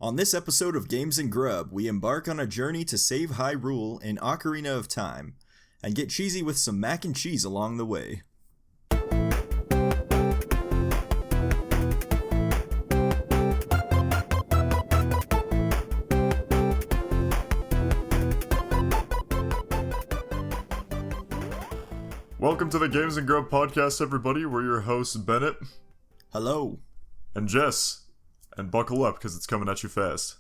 On this episode of Games and Grub, we embark on a journey to save Hyrule in Ocarina of Time, and get cheesy with some mac and cheese along the way. Welcome to the Games and Grub podcast, everybody. We're your hosts, Bennett. Hello. And Jess. And buckle up, because it's coming at you fast.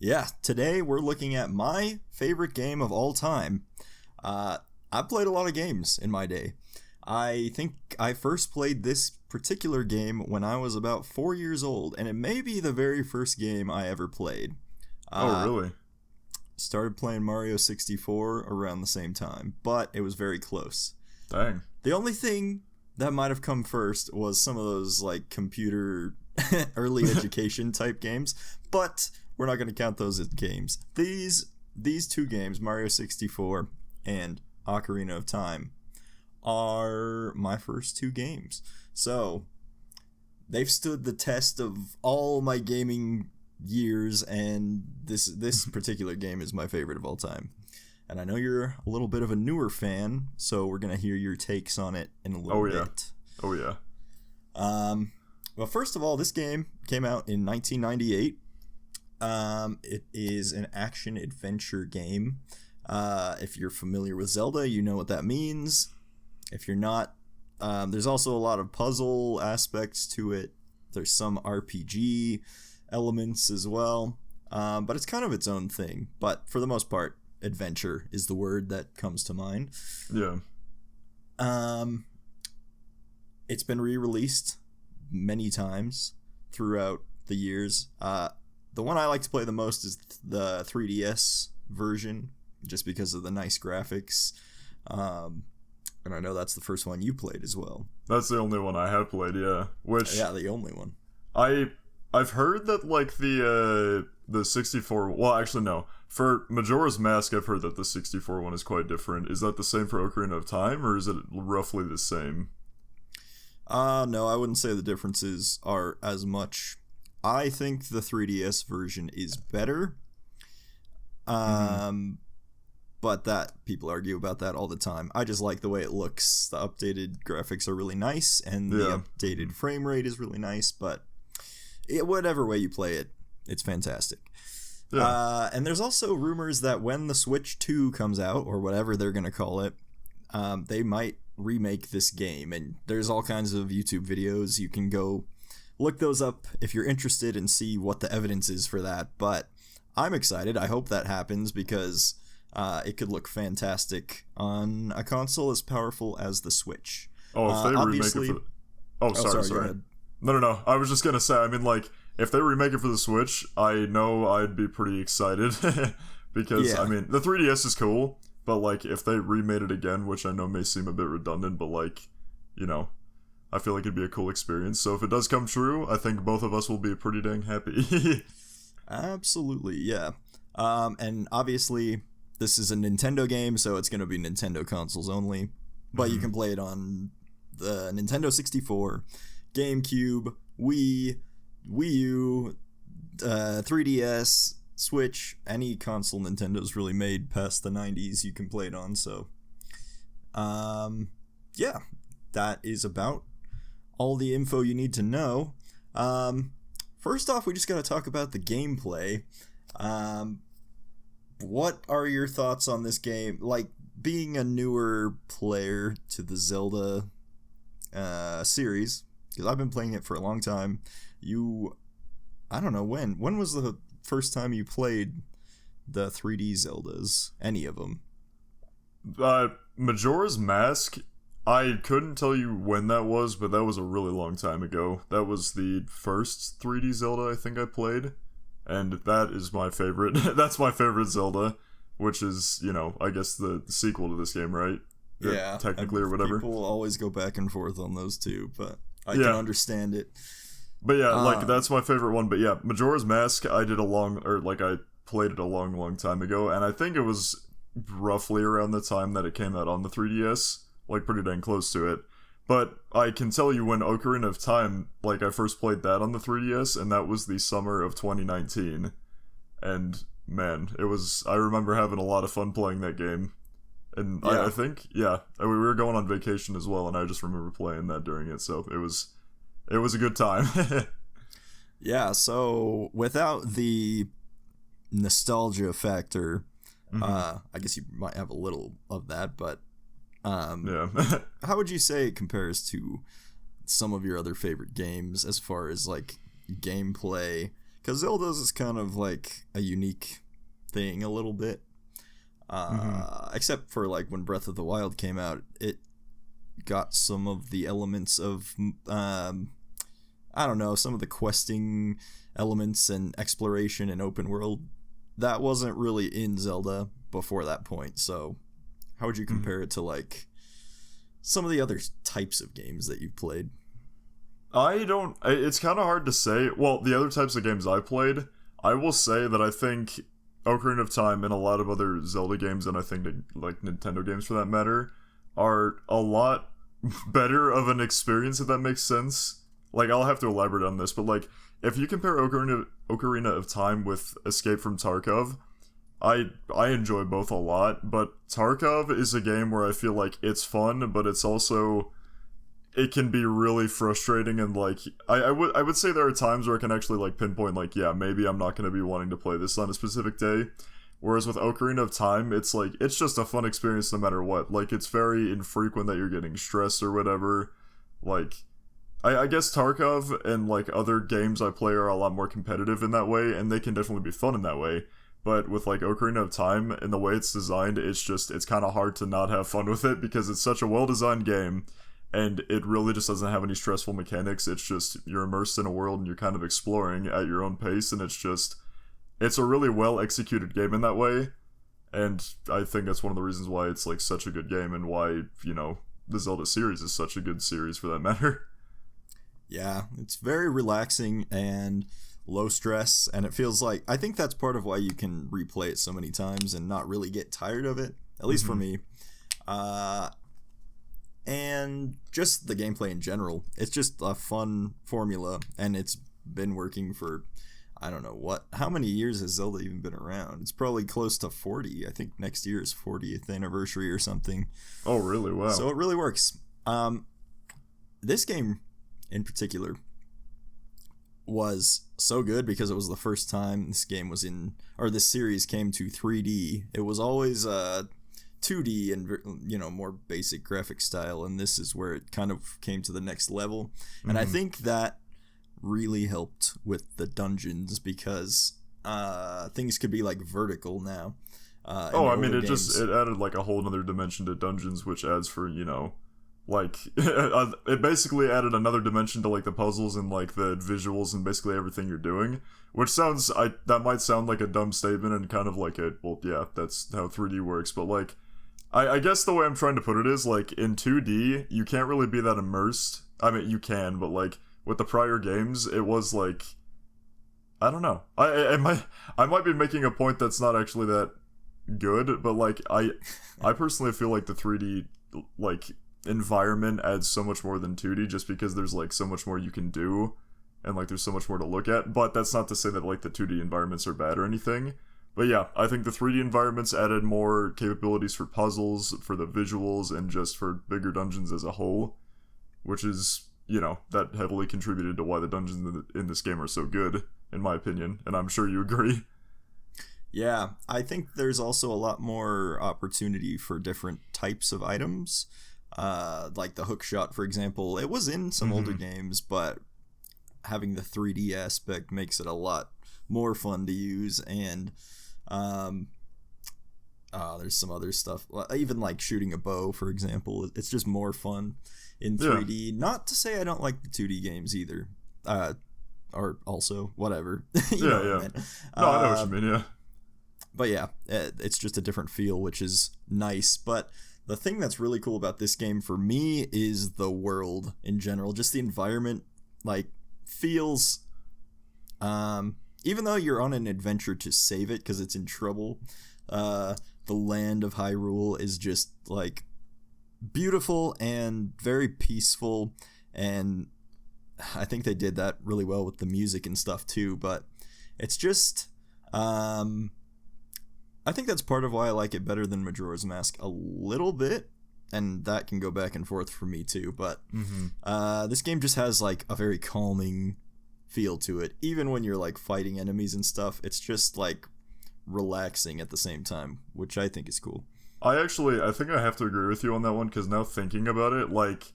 Yeah, today we're looking at my favorite game of all time. I've played a lot of games in my day. I think I first played this particular game when I was about 4 years old, and it may be the very first game I ever played. Oh, really? Started playing Mario 64 around the same time, but it was very close. Dang. The only thing that might have come first was some of those, like, computer early education type games, but we're not going to count those as games. These two games, Mario 64 and Ocarina of Time, are my first two games. So they've stood the test of all my gaming years, and this particular game is my favorite of all time. And I know you're a little bit of a newer fan, so we're going to hear your takes on it in a little bit. Oh, yeah. Well, first of all, this game came out in 1998. It is an action-adventure game. If you're familiar with Zelda, you know what that means. If you're not, there's also a lot of puzzle aspects to it. There's some RPG elements as well. But it's kind of its own thing. But for the most part, adventure is the word that comes to mind. Yeah. It's been re-released many times throughout the years. The one I like to play the most is the 3DS version, just because of the nice graphics. And I know that's the first one you played as well. That's the only one I have played, yeah. Yeah, the only one. I've heard that, like, the 64... Well, actually, no. For Majora's Mask, I've heard that the 64 one is quite different. Is that the same for Ocarina of Time, or is it roughly the same? No, I wouldn't say the differences are as much. I think the 3DS version is better. But that people argue about that all the time. I just like the way it looks. The updated graphics are really nice, and the updated frame rate is really nice, but whatever way you play it, it's fantastic. Yeah. And there's also rumors that when the Switch 2 comes out, or whatever they're going to call it, they might remake this game, and there's all kinds of YouTube videos. You can go look those up if you're interested and see what the evidence is for that. But I'm excited. I hope that happens, because it could look fantastic on a console as powerful as the Switch. Oh, if they remake it for... Oh, sorry. No. I was just gonna say, I mean, like, if they remake it for the Switch, I know I'd be pretty excited. Because, I mean, the 3DS is cool, but, like, if they remade it again, which I know may seem a bit redundant, but, like, you know, I feel like it'd be a cool experience. So if it does come true, I think both of us will be pretty dang happy. Absolutely, yeah. And obviously, this is a Nintendo game, so it's going to be Nintendo consoles only. But you can play it on the Nintendo 64, GameCube, Wii U, 3DS, Switch, any console Nintendo's really made past the 90s you can play it on. So yeah, that is about all the info you need to know. First off, we just got to talk about the gameplay. What are your thoughts on this game? Like, being a newer player to the Zelda series, because I've been playing it for a long time. I don't know when was the first time you played the 3D Zeldas? Any of them? Majora's Mask, I couldn't tell you when that was, but that was a really long time ago. That was the first 3D Zelda I think I played, and that is my favorite. That's my favorite Zelda, which is, you know, I guess the sequel to this game, right? Yeah, technically, or whatever. People always go back and forth on those two, but I can understand it. But yeah, like, that's my favorite one. But yeah, Majora's Mask, I played it a long time ago, and I think it was roughly around the time that it came out on the 3DS, like, pretty dang close to it. But I can tell you when Ocarina of Time, like, I first played that on the 3DS, and that was the summer of 2019. And, man, I remember having a lot of fun playing that game. And yeah. I think, we were going on vacation as well, and I just remember playing that during it, so it was a good time. Yeah, so without the nostalgia factor, I guess you might have a little of that, but how would you say it compares to some of your other favorite games as far as like gameplay? Because Zelda's is kind of like a unique thing a little bit, except for like when Breath of the Wild came out, it got some of the elements of I don't know, some of the questing elements and exploration and open world that wasn't really in Zelda before that point. So how would you compare it to like some of the other types of games that you've played? It's kind of hard to say. Well, the other types of games I played, I will say that I think Ocarina of Time and a lot of other Zelda games, and I think like Nintendo games for that matter, are a lot better of an experience, if that makes sense. Like, I'll have to elaborate on this, but like, if you compare Ocarina of Time with Escape from Tarkov, I enjoy both a lot, but Tarkov is a game where I feel like it's fun, but it's also, it can be really frustrating, and like, I would say there are times where I can actually like pinpoint like, yeah, maybe I'm not going to be wanting to play this on a specific day. Whereas with Ocarina of Time, it's like, it's just a fun experience no matter what. Like, it's very infrequent that you're getting stressed or whatever. Like, I guess Tarkov and like other games I play are a lot more competitive in that way, and they can definitely be fun in that way. But with like Ocarina of Time and the way it's designed, it's kind of hard to not have fun with it because it's such a well-designed game, and it really just doesn't have any stressful mechanics. It's just, you're immersed in a world and you're kind of exploring at your own pace, and it's a really well-executed game in that way. And I think that's one of the reasons why it's like such a good game, and why, you know, the Zelda series is such a good series for that matter. Yeah, it's very relaxing and low stress, and it feels like, I think that's part of why you can replay it so many times and not really get tired of it, at least for me. And just the gameplay in general, it's just a fun formula, and it's been working for, I don't know how many years has Zelda even been around? It's probably close to 40. I think next year is 40th anniversary or something. Oh, really? Wow. So it really works. This game in particular was so good because it was the first time this series came to 3D. It was always 2D and, you know, more basic graphic style, and this is where it kind of came to the next level. And I think that really helped with the dungeons because things could be like vertical now. It added like a whole other dimension to dungeons, which adds for, you know, like it basically added another dimension to like the puzzles and like the visuals and basically everything you're doing, which that might sound like a dumb statement and kind of like that's how 3D works, but like I guess the way I'm trying to put it is like in 2D you can't really be that immersed. I mean, you can, but like with the prior games it was like, I don't know, I might be making a point that's not actually that good, but like I personally feel like the 3D like environment adds so much more than 2D, just because there's like so much more you can do and like there's so much more to look at. But that's not to say that like the 2D environments are bad or anything. But yeah, I think the 3D environments added more capabilities for puzzles, for the visuals, and just for bigger dungeons as a whole, which is, you know, that heavily contributed to why the dungeons in this game are so good, in my opinion, and I'm sure you agree. Yeah, I think there's also a lot more opportunity for different types of items. Like the hook shot, for example, it was in some older games, but having the 3D aspect makes it a lot more fun to use. And there's some other stuff, even like shooting a bow, for example. It's just more fun in 3D. Not to say I don't like the 2D games either, or also whatever. you know what I mean? No, I know what you mean. Yeah, but yeah, it's just a different feel, which is nice. But the thing that's really cool about this game for me is the world in general. Just the environment, like, feels, even though you're on an adventure to save it because it's in trouble, the land of Hyrule is just like beautiful and very peaceful, and I think they did that really well with the music and stuff too, but it's just I think that's part of why I like it better than Majora's Mask a little bit, and that can go back and forth for me too, but this game just has like a very calming feel to it. Even when you're like fighting enemies and stuff, it's just like relaxing at the same time, which I think is cool. I think I have to agree with you on that one, because now thinking about it, like,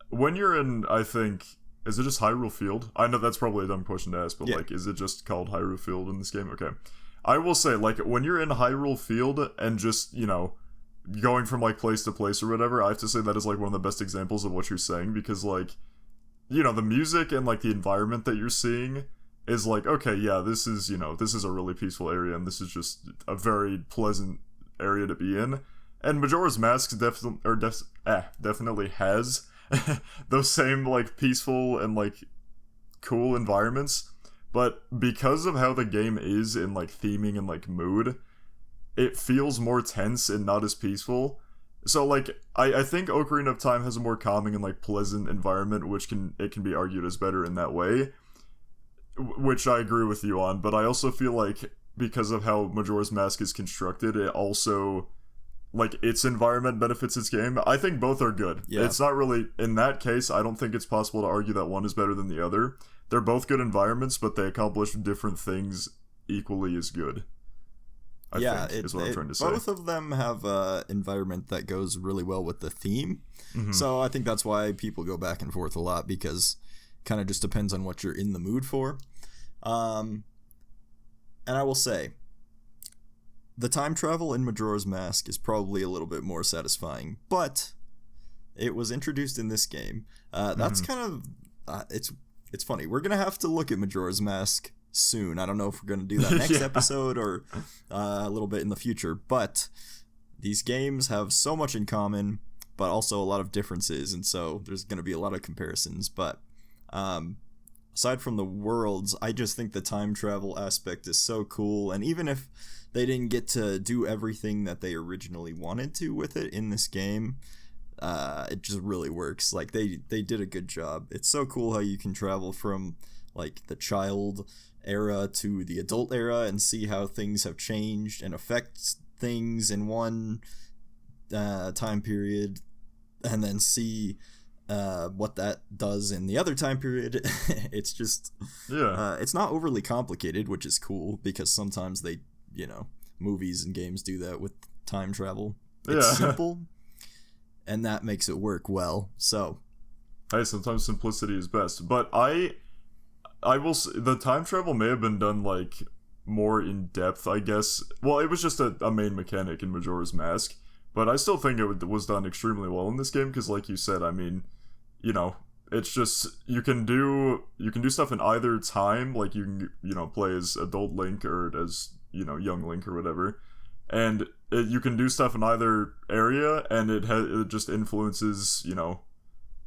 when you're in, I think, is it just Hyrule Field? I know that's probably a dumb question to ask, but like, is it just called Hyrule Field in this game? Okay. I will say, like, when you're in Hyrule Field and just, you know, going from like place to place or whatever, I have to say that is like one of the best examples of what you're saying, because like, you know, the music and like the environment that you're seeing is like, okay, yeah, this is, you know, this is a really peaceful area, and this is just a very pleasant area to be in. And Majora's Mask definitely has those same like peaceful and like cool environments, but because of how the game is in like theming and like mood, it feels more tense and not as peaceful. So like I think Ocarina of Time has a more calming and like pleasant environment, which can be argued as better in that way, which I agree with you on. But I also feel like because of how Majora's Mask is constructed, it also, like, its environment benefits its game. I think both are good. Yeah. It's not really, in that case, I don't think it's possible to argue that one is better than the other. They're both good environments, but they accomplish different things equally as good. I think is what I'm trying to say. Both of them have an environment that goes really well with the theme. So I think that's why people go back and forth a lot, because it kind of just depends on what you're in the mood for. And I will say, the time travel in Majora's Mask is probably a little bit more satisfying, but it was introduced in this game. That's kind of it's funny. We're gonna have to look at Majora's Mask soon. I don't know if we're gonna do that next episode or a little bit in the future, but these games have so much in common, but also a lot of differences, and so there's gonna be a lot of comparisons. But aside from the worlds, I just think the time travel aspect is so cool, and even if they didn't get to do everything that they originally wanted to with it in this game, it just really works. Like, they did a good job. It's so cool how you can travel from like the child era to the adult era and see how things have changed and affect things in one time period, and then see what that does in the other time period. It's just it's not overly complicated, which is cool, because sometimes they, you know, movies and games do that with time travel. It's simple, and that makes it work well. So hey, sometimes simplicity is best. But I will say, the time travel may have been done like more in depth, I guess. Well, it was just a main mechanic in Majora's Mask, but I still think it was done extremely well in this game, because like you said, I mean, you know, it's just, you can do stuff in either time. Like, you can, you know, play as adult Link or as, you know, young Link or whatever, and you can do stuff in either area, and it just influences, you know,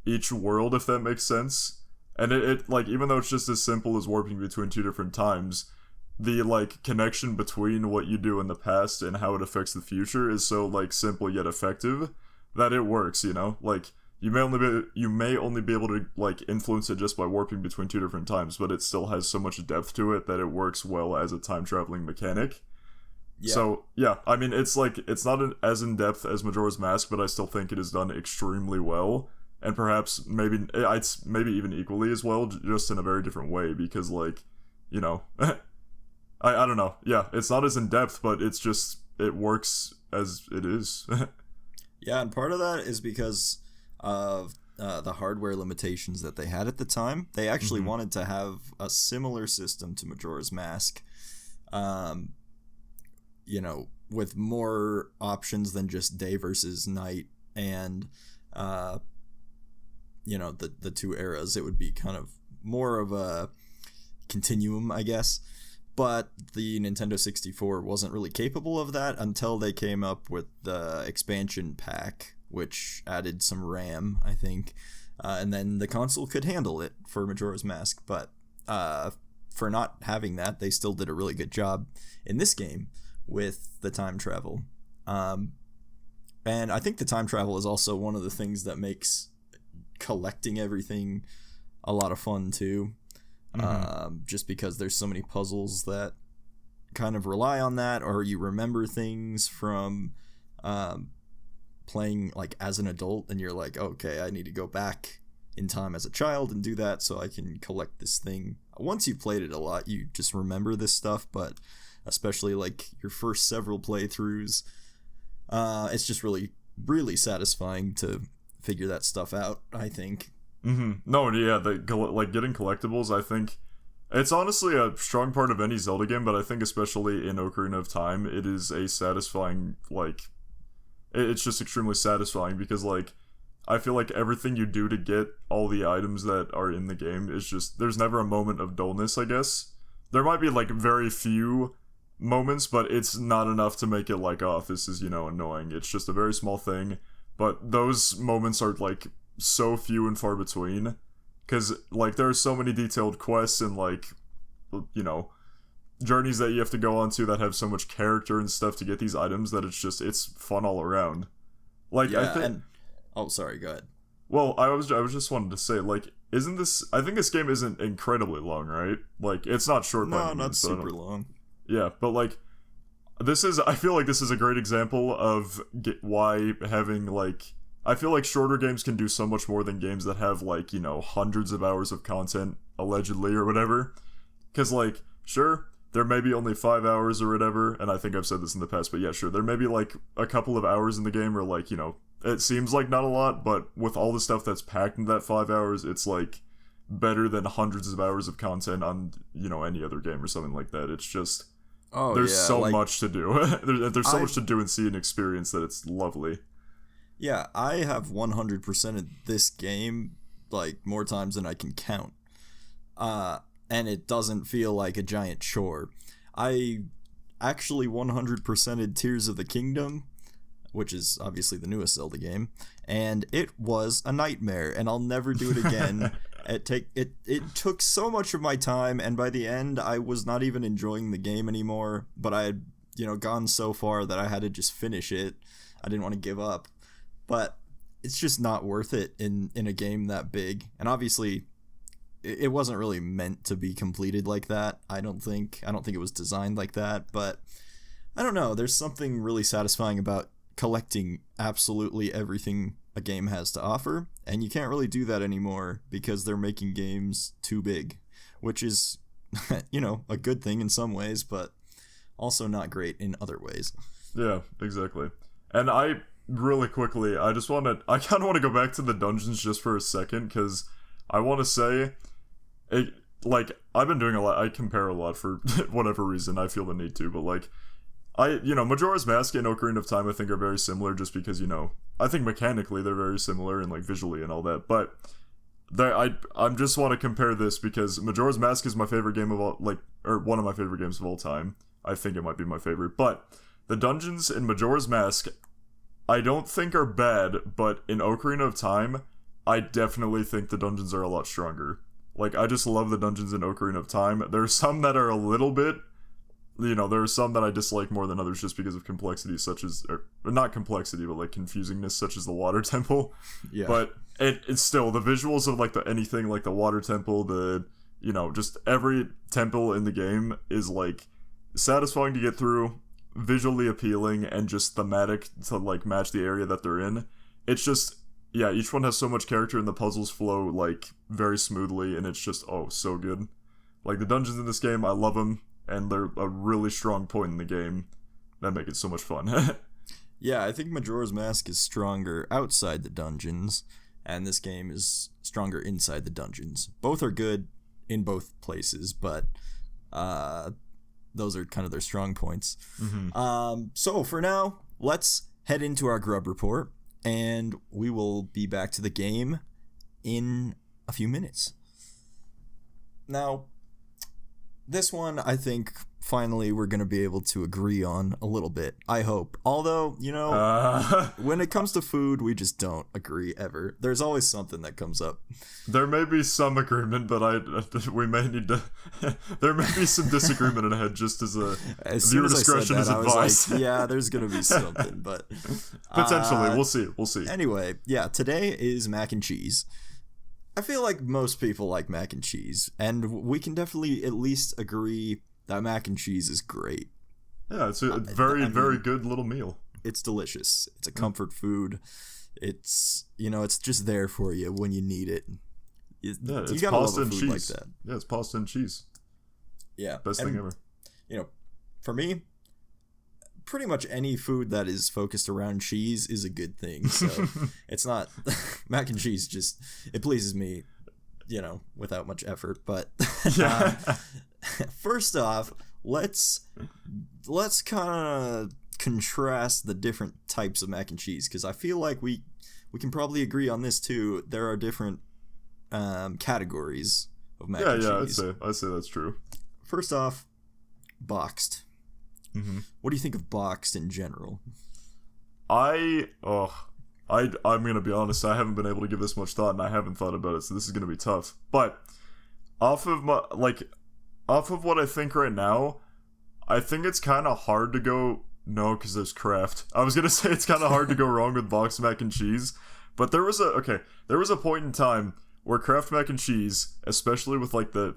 each world, if that makes sense. And it like, even though it's just as simple as warping between two different times, the like connection between what you do in the past and how it affects the future is so like simple yet effective that it works, you know? Like, you may only be able to like influence it just by warping between two different times, but it still has so much depth to it that it works well as a time traveling mechanic. Yeah. So yeah, I mean, it's like, it's not as in depth as Majora's Mask, but I still think it is done extremely well, and perhaps maybe even equally as well, just in a very different way, because like, you know, I don't know. Yeah, it's not as in depth, but it's just, it works as it is. Yeah, and part of that is because of the hardware limitations that they had at the time. They actually wanted to have a similar system to Majora's Mask, you know, with more options than just day versus night, and you know, the two eras. It would be kind of more of a continuum, I guess. But the Nintendo 64 wasn't really capable of that until they came up with the expansion pack, which added some RAM, I think, and then the console could handle it for Majora's Mask. But for not having that, they still did a really good job in this game with the time travel. And I think the time travel is also one of the things that makes collecting everything a lot of fun too. Just because there's so many puzzles that kind of rely on that, or you remember things from playing like as an adult, and you're like, okay, I need to go back in time as a child and do that so I can collect this thing. Once you've played it a lot, you just remember this stuff, but especially like your first several playthroughs, it's just really, really satisfying to figure that stuff out, I think. No, yeah, like getting collectibles, I think it's honestly a strong part of any Zelda game, but I think especially in Ocarina of Time, it is a satisfying, like, it's just extremely satisfying because, like, I feel like everything you do to get all the items that are in the game is just, there's never a moment of dullness, I guess. There might be, like, very few moments, but it's not enough to make it like, oh, this is, you know, annoying. It's just a very small thing, but those moments are, like, so few and far between, because, like, there are so many detailed quests and, like, you know, journeys that you have to go on to that have so much character and stuff to get these items that it's just, it's fun all around. Like, yeah, I think... Oh, sorry, go ahead. Well, I was just wanted to say, like, isn't this... I think this game isn't incredibly long, right? Like, it's not short by any means. No, not super long. Yeah, but, like, this is... I feel like this is a great example of why having, like... I feel like shorter games can do so much more than games that have, like, you know, hundreds of hours of content, allegedly, or whatever. Because, like, sure, there may be only 5 hours or whatever, and I think I've said this in the past, but yeah, sure, there may be, like, a couple of hours in the game, or, like, you know, it seems like not a lot, but with all the stuff that's packed in that 5 hours, it's, like, better than hundreds of hours of content on, you know, any other game or something like that. It's just... Oh, there's so like, much to do. there's so much to do and see and experience that it's lovely. Yeah, I have 100%ed this game, like, more times than I can count. And it doesn't feel like a giant chore. I actually 100%ed Tears of the Kingdom, which is obviously the newest Zelda game, and it was a nightmare, and I'll never do it again. It took so much of my time, and by the end, I was not even enjoying the game anymore, but I had, you know, gone so far that I had to just finish it. I didn't want to give up. But it's just not worth it in a game that big. And obviously, it wasn't really meant to be completed like that, I don't think. I don't think it was designed like that. But I don't know. There's something really satisfying about collecting absolutely everything a game has to offer. And you can't really do that anymore because they're making games too big. Which is, you know, a good thing in some ways, but also not great in other ways. Yeah, exactly. And really quickly, I kind of want to go back to the dungeons just for a second, because I want to say, I've been doing a lot, I compare a lot for whatever reason, I feel the need to, but, like, Majora's Mask and Ocarina of Time, I think, are very similar, just because, you know, I think mechanically they're very similar, and, like, visually and all that, but I just want to compare this, because Majora's Mask is my favorite game of all, like, or one of my favorite games of all time. I think it might be my favorite, but the dungeons in Majora's Mask, I don't think are bad, but in Ocarina of Time, I definitely think the dungeons are a lot stronger. Like, I just love the dungeons in Ocarina of Time. There are some that are a little bit, you know, there are some that I dislike more than others just because of complexity, such as, or not complexity, but, like, confusingness, such as the Water Temple. Yeah. But it's still, the visuals of, like, anything, like the Water Temple, you know, just every temple in the game is, like, satisfying to get through, visually appealing, and just thematic to, like, match the area that they're in. It's just, yeah, each one has so much character and the puzzles flow, like, very smoothly, and it's just, oh, so good. Like, the dungeons in this game, I love them, and they're a really strong point in the game that make it so much fun. Yeah, I think Majora's Mask is stronger outside the dungeons, and this game is stronger inside the dungeons. Both are good in both places, but those are kind of their strong points. So for now, let's head into our Grub Report, and we will be back to the game in a few minutes. Now, this one, I think, finally we're going to be able to agree on a little bit, I hope. Although, when it comes to food, we just don't agree ever. There's always something that comes up. There may be some agreement, but we may need to... there may be some disagreement ahead, just as viewer discretion is advised. Like, yeah, there's going to be something, but... Potentially, we'll see. Anyway, yeah, today is mac and cheese. I feel like most people like mac and cheese, and we can definitely at least agree that mac and cheese is great. Yeah, it's a very good little meal. It's delicious. It's a comfort food. It's, it's just there for you when you need it. It's pasta and cheese. Like that. Yeah, it's pasta and cheese. Yeah. Best thing ever. For me, pretty much any food that is focused around cheese is a good thing. So it's not mac and cheese, just it pleases me, without much effort. But first off, let's kind of contrast the different types of mac and cheese, because I feel like we can probably agree on this too. There are different categories of mac and cheese. Yeah, I'd say that's true. First off, boxed. Mm-hmm. What do you think of boxed in general? I'm gonna be honest, I haven't been able to give this much thought, and I haven't thought about it, so this is gonna be tough. But off of what I think right now, I think it's kind of hard to go because there's Kraft. I was gonna say it's kind of hard to go wrong with boxed mac and cheese, but there was a point in time where Kraft mac and cheese, especially with like the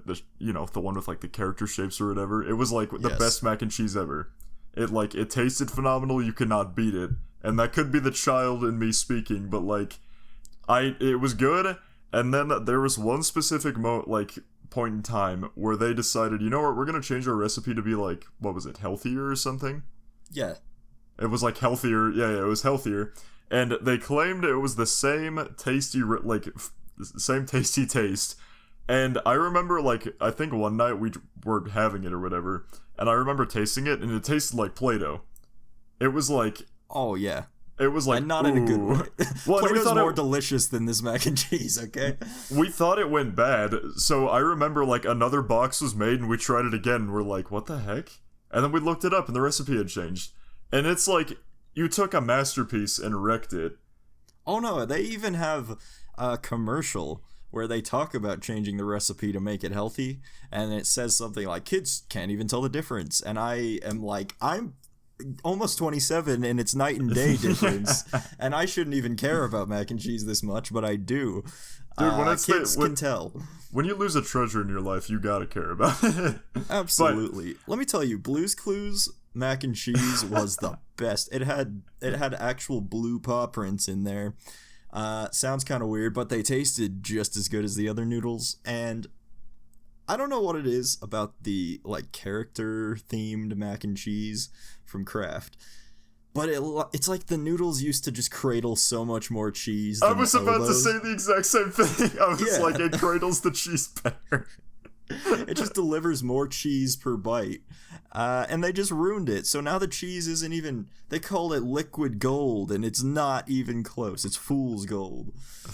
one with like the character shapes or whatever, it was like the best mac and cheese ever. It tasted phenomenal. You could not beat it. And that could be the child in me speaking, but it was good. And then there was one specific point in time where they decided, you know what, we're gonna change our recipe to be like, what was it, healthier or something? Yeah. It was like healthier. Yeah, it was healthier. And they claimed it was the same tasty taste. And I remember, I think one night we were having it or whatever, and I remember tasting it, and it tasted like Play-Doh. It was like... Oh, yeah. It was like... And not in a good way. Well, Play-Doh's more delicious than this mac and cheese, okay? We thought it went bad, so I remember, another box was made, and we tried it again, and we're like, what the heck? And then we looked it up, and the recipe had changed. And it's like, you took a masterpiece and wrecked it. Oh, no, they even have a commercial where they talk about changing the recipe to make it healthy, and it says something like, kids can't even tell the difference. And I am like, I'm almost 27 and it's night and day difference, and I shouldn't even care about mac and cheese this much, but I do. Dude, when kids can tell. When you lose a treasure in your life, you gotta care about it. Absolutely. Let me tell you, Blue's Clues mac and cheese was the best. It had actual blue paw prints in there. Sounds kind of weird, but they tasted just as good as the other noodles, and I don't know what it is about the character themed mac and cheese from Kraft, but it's like the noodles used to just cradle so much more cheese than I was about to say the exact same thing. I was like, it cradles the cheese better. It just delivers more cheese per bite, and they just ruined it. So now the cheese isn't even, they call it liquid gold, and it's not even close. It's fool's gold.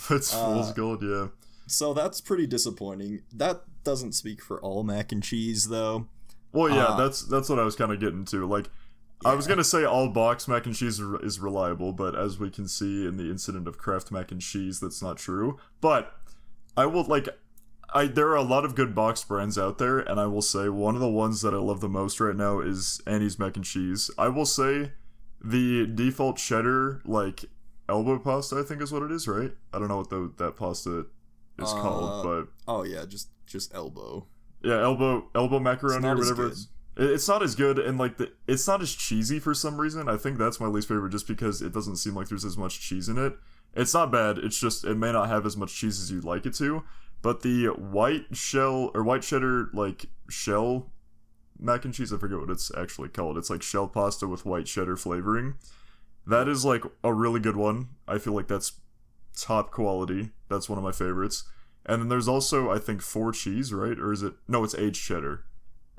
It's fool's gold, yeah. So that's pretty disappointing. That doesn't speak for all mac and cheese, though. Well, yeah, that's what I was kind of getting to. I was gonna say all box mac and cheese is reliable, but as we can see in the incident of Kraft mac and cheese, that's not true. But I will there are a lot of good box brands out there, and I will say one of the ones that I love the most right now is Annie's mac and cheese. I will say the default cheddar elbow pasta, I think is what it is, right? I don't know what that pasta is called, but oh yeah, just elbow. Yeah, elbow macaroni or whatever. It's not as good, and it's not as cheesy for some reason. I think that's my least favorite, just because it doesn't seem like there's as much cheese in it. It's not bad. It's just it may not have as much cheese as you'd like it to. But the white cheddar shell mac and cheese, I forget what it's actually called. It's shell pasta with white cheddar flavoring. That is a really good one. I feel like that's top quality. That's one of my favorites. And then there's also, I think, 4 cheese, right? Or is it? No, it's aged cheddar.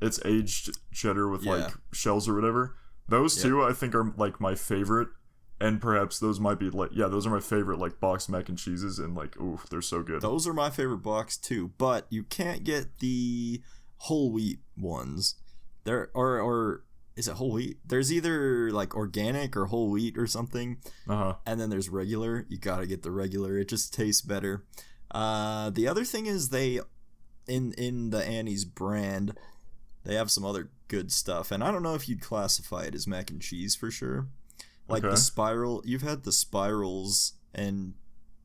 It's aged cheddar with shells or whatever. Those two, I think, are my favorite. And perhaps those might be those are my favorite boxed mac and cheeses, and ooh, they're so good. Those are my favorite box too, but you can't get the whole wheat ones. There or is it whole wheat? There's either like organic or whole wheat or something. And then there's regular. You gotta get the regular. It just tastes better. The other thing is they in the Annie's brand, they have some other good stuff, and I don't know if you'd classify it as mac and cheese for sure. Like the spiral, you've had the spirals and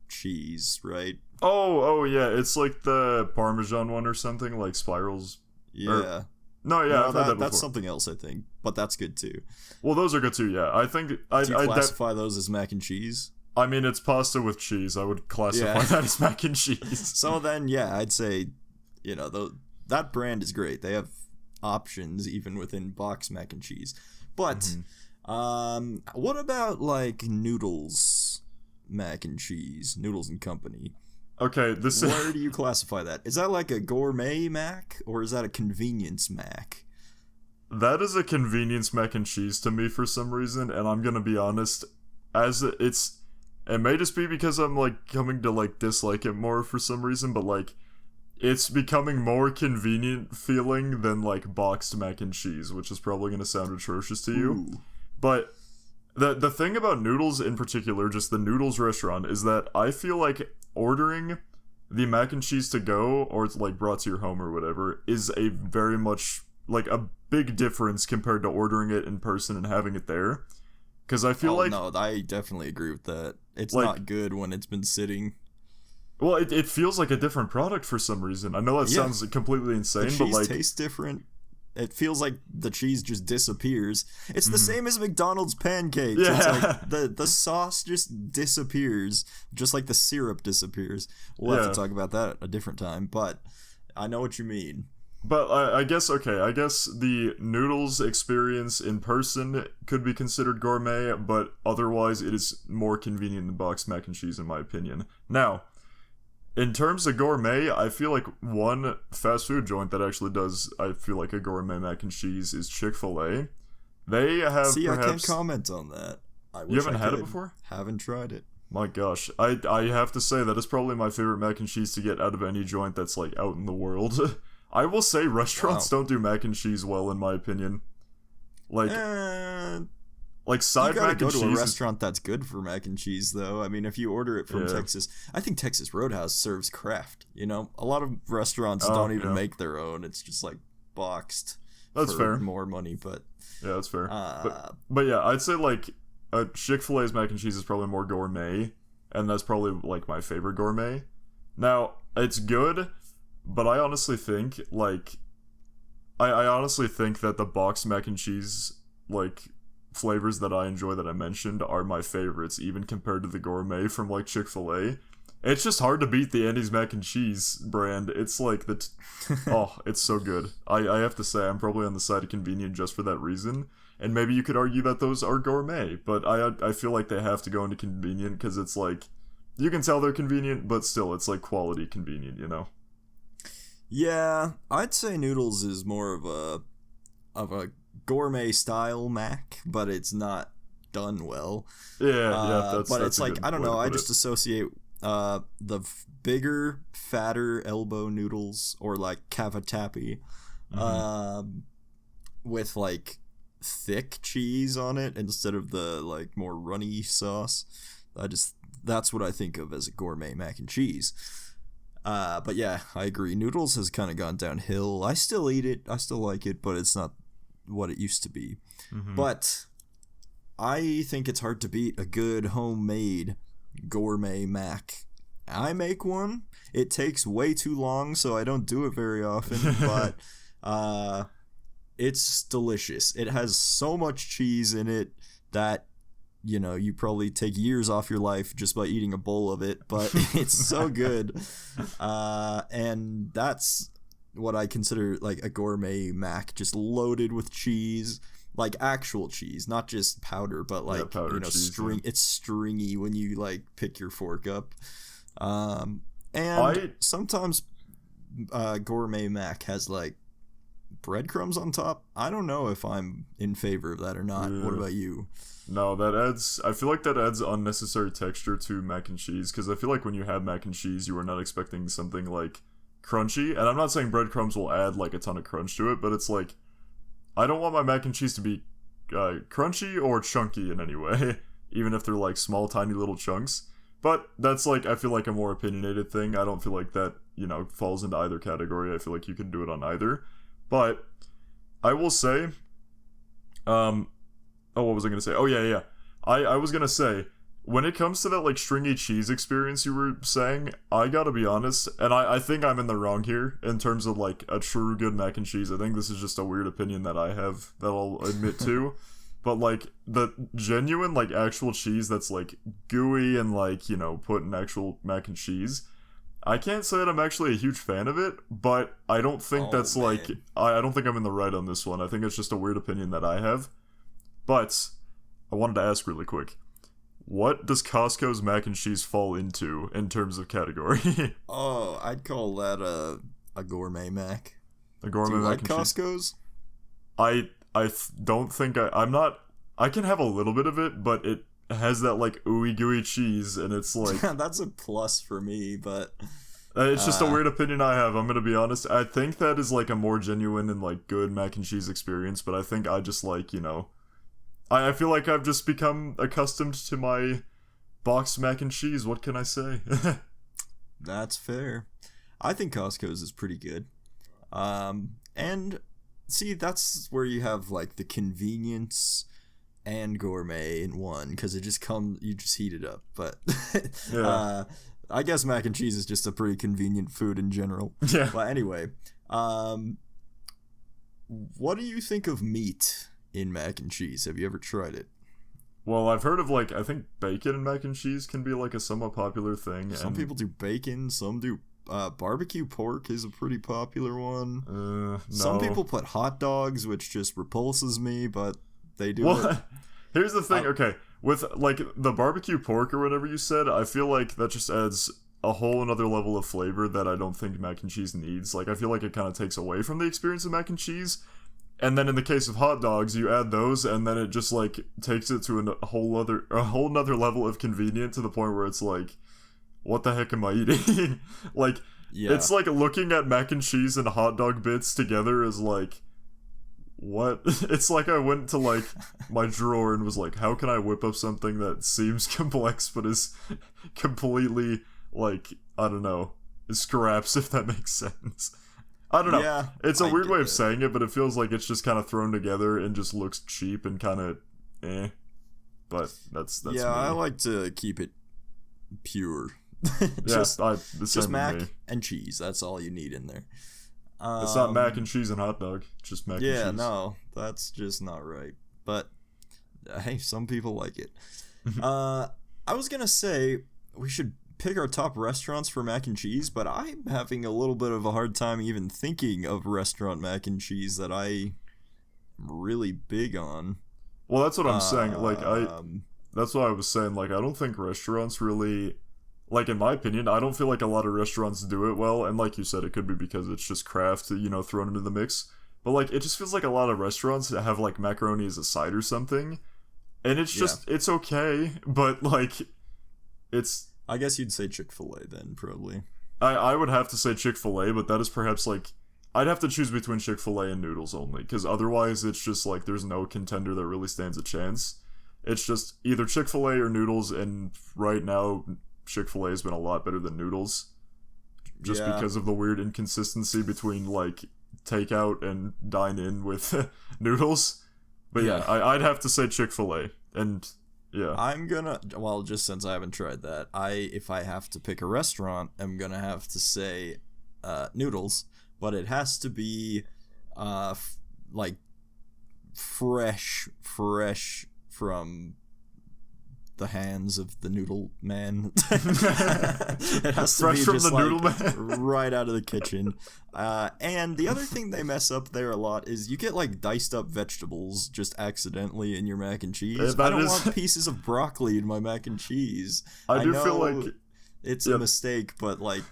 cheese, right? Oh yeah, it's like the Parmesan one or something, like spirals. Yeah. That's something else, I think, but that's good too. Well, those are good too. Yeah, I think Do you classify those as mac and cheese? I mean, it's pasta with cheese. I would classify that as mac and cheese. So then, yeah, I'd say, that brand is great. They have options even within box mac and cheese. But what about like Noodles mac and cheese, Noodles and Company? Okay, where do you classify that? Is that like a gourmet mac or is that a convenience mac? That is a convenience mac and cheese to me for some reason, and I'm gonna be honest, it may just be because I'm like coming to like dislike it more for some reason, but like it's becoming more convenient feeling than like boxed mac and cheese, which is probably gonna sound atrocious to you. Ooh. But the thing about Noodles in particular, just the Noodles restaurant, is that I feel like ordering the mac and cheese to go, or it's like brought to your home or whatever, is a very much like a big difference compared to ordering it in person and having it there. Because I feel no, I definitely agree with that. It's like, not good when it's been sitting. Well, it feels like a different product for some reason. I know that sounds completely insane, but like, tastes different. It feels like the cheese just disappears. It's the same as McDonald's pancakes. Yeah. It's like the sauce just disappears, just like the syrup disappears. We'll have to talk about that a different time, but I know what you mean. But I guess the Noodles experience in person could be considered gourmet, but otherwise it is more convenient than boxed mac and cheese in my opinion. Now, in terms of gourmet, I feel like one fast food joint that actually does, I feel like, a gourmet mac and cheese is Chick-fil-A. They have I can't comment on that. You haven't had it before? Haven't tried it. My gosh. I have to say that is probably my favorite mac and cheese to get out of any joint that's, like, out in the world. I will say restaurants don't do mac and cheese well, in my opinion. Like side mac and cheese. You gotta go to a restaurant that's good for mac and cheese, though. I mean, if you order it from Texas, I think Texas Roadhouse serves Kraft. A lot of restaurants don't even make their own. It's just like boxed. That's fair. More money, but yeah, that's fair. But yeah, I'd say like Chick-fil-A's mac and cheese is probably more gourmet, and that's probably like my favorite gourmet. Now it's good, but I honestly think I honestly think that the boxed mac and cheese like flavors that I enjoy that I mentioned are my favorites, even compared to the gourmet from like Chick-fil-A. It's just hard to beat the Andy's mac and cheese brand. It's like it's so good. I have to say I'm probably on the side of convenient just for that reason. And maybe you could argue that those are gourmet, but I feel like they have to go into convenient because it's like you can tell they're convenient, but still it's like quality convenient, Yeah, I'd say Noodles is more of a gourmet style mac, but it's not done well. Yeah, but it's like I don't know. I just associate the bigger, fatter elbow noodles or like cavatappi, with like thick cheese on it instead of the like more runny sauce. That's what I think of as a gourmet mac and cheese. But yeah, I agree. Noodles has kind of gone downhill. I still eat it. I still like it, but it's not what it used to be. But I think it's hard to beat a good homemade gourmet mac. I make one. It takes way too long, so I don't do it very often, but it's delicious. It has so much cheese in it that you probably take years off your life just by eating a bowl of it, but it's so good. And that's what I consider like a gourmet mac, just loaded with cheese, like actual cheese, not just powder, but like cheese, it's stringy when you like pick your fork up. And sometimes gourmet mac has like breadcrumbs on top. I don't know if I'm in favor of that or not. What about you? No, I feel like that adds unnecessary texture to mac and cheese, because I feel like when you have mac and cheese, you are not expecting something like crunchy, and I'm not saying breadcrumbs will add like a ton of crunch to it, but it's like, I don't want my mac and cheese to be crunchy or chunky in any way, even if they're like small, tiny little chunks. But that's like, I feel like a more opinionated thing. I don't feel like that, you know, falls into either category. I feel like you can do it on either. But I will say, what was I gonna say? Oh yeah. I was gonna say, when it comes to that like stringy cheese experience you were saying, I gotta be honest, and I think I'm in the wrong here in terms of like a true good mac and cheese. I think this is just a weird opinion that I have that I'll admit to. But like the genuine like actual cheese that's like gooey and like, you know, put in actual mac and cheese, I can't say that I'm actually a huge fan of it, but I don't think that's man. Like I don't think I'm in the right on this one. I think it's just a weird opinion that I have. But I wanted to ask really quick, what does Costco's mac and cheese fall into in terms of category? Oh, I'd call that a gourmet mac. A gourmet mac and Costco's? Cheese? I don't think I'm not. I can have a little bit of it, but it has that like ooey gooey cheese, and it's like that's a plus for me. But it's just a weird opinion I have. I'm gonna be honest. I think that is like a more genuine and like good mac and cheese experience. But I think I just like, you know, I feel like I've just become accustomed to my boxed mac and cheese. What can I say? That's fair. I think Costco's is pretty good. And see, that's where you have like the convenience and gourmet in one, because it just you just heat it up. But yeah. I guess mac and cheese is just a pretty convenient food in general. Yeah. But anyway, what do you think of meat in mac and cheese? Have you ever tried it? Well, I've heard of like, I think bacon and mac and cheese can be like a somewhat popular thing. Some people do bacon, some do barbecue pork is a pretty popular one. No. Some people put hot dogs, which just repulses me, but they do it. Here's the thing, okay, with like the barbecue pork or whatever you said, I feel like that just adds a whole another level of flavor that I don't think mac and cheese needs. Like, I feel like it kind of takes away from the experience of mac and cheese. And then in the case of hot dogs, you add those, and then it just like takes it to a whole nother level of convenient, to the point where it's like, what the heck am I eating? Like, yeah. It's like looking at mac and cheese and hot dog bits together is like, what? It's like I went to like my drawer and was like, how can I whip up something that seems complex but is completely like, I don't know, scraps, if that makes sense. I don't know. Yeah, it's a weird way of saying it, but it feels like it's just kind of thrown together and just looks cheap and kind of But that's yeah, me. I like to keep it pure. just mac and cheese. That's all you need in there. It's not mac and cheese and hot dog. It's just mac and cheese. Yeah, no, that's just not right. But hey, some people like it. I was gonna say we should pick our top restaurants for mac and cheese, but I'm having a little bit of a hard time even thinking of restaurant mac and cheese that I'm really big on. Well, that's what I'm saying. Like, that's what I was saying. Like, I don't think restaurants really, like, in my opinion, I don't feel like a lot of restaurants do it well. And like you said, it could be because it's just craft, you know, thrown into the mix. But like, it just feels like a lot of restaurants that have like macaroni as a side or something, and it's just it's okay, but like, it's. I guess you'd say Chick-fil-A then, probably. I would have to say Chick-fil-A, but that is perhaps like, I'd have to choose between Chick-fil-A and noodles only, because otherwise it's just like there's no contender that really stands a chance. It's just either Chick-fil-A or noodles, and right now Chick-fil-A has been a lot better than noodles, just because of the weird inconsistency between like takeout and dine-in with noodles. But yeah, I'd have to say Chick-fil-A, and yeah. I'm gonna, well, just since I haven't tried that, if I have to pick a restaurant, I'm gonna have to say noodles, but it has to be like fresh from the hands of the noodle man. It has to fresh be from just the like noodle man. right out of the kitchen. And the other thing they mess up there a lot is you get like diced up vegetables just accidentally in your mac and cheese. I don't want pieces of broccoli in my mac and cheese. I do feel like it's a mistake, but like,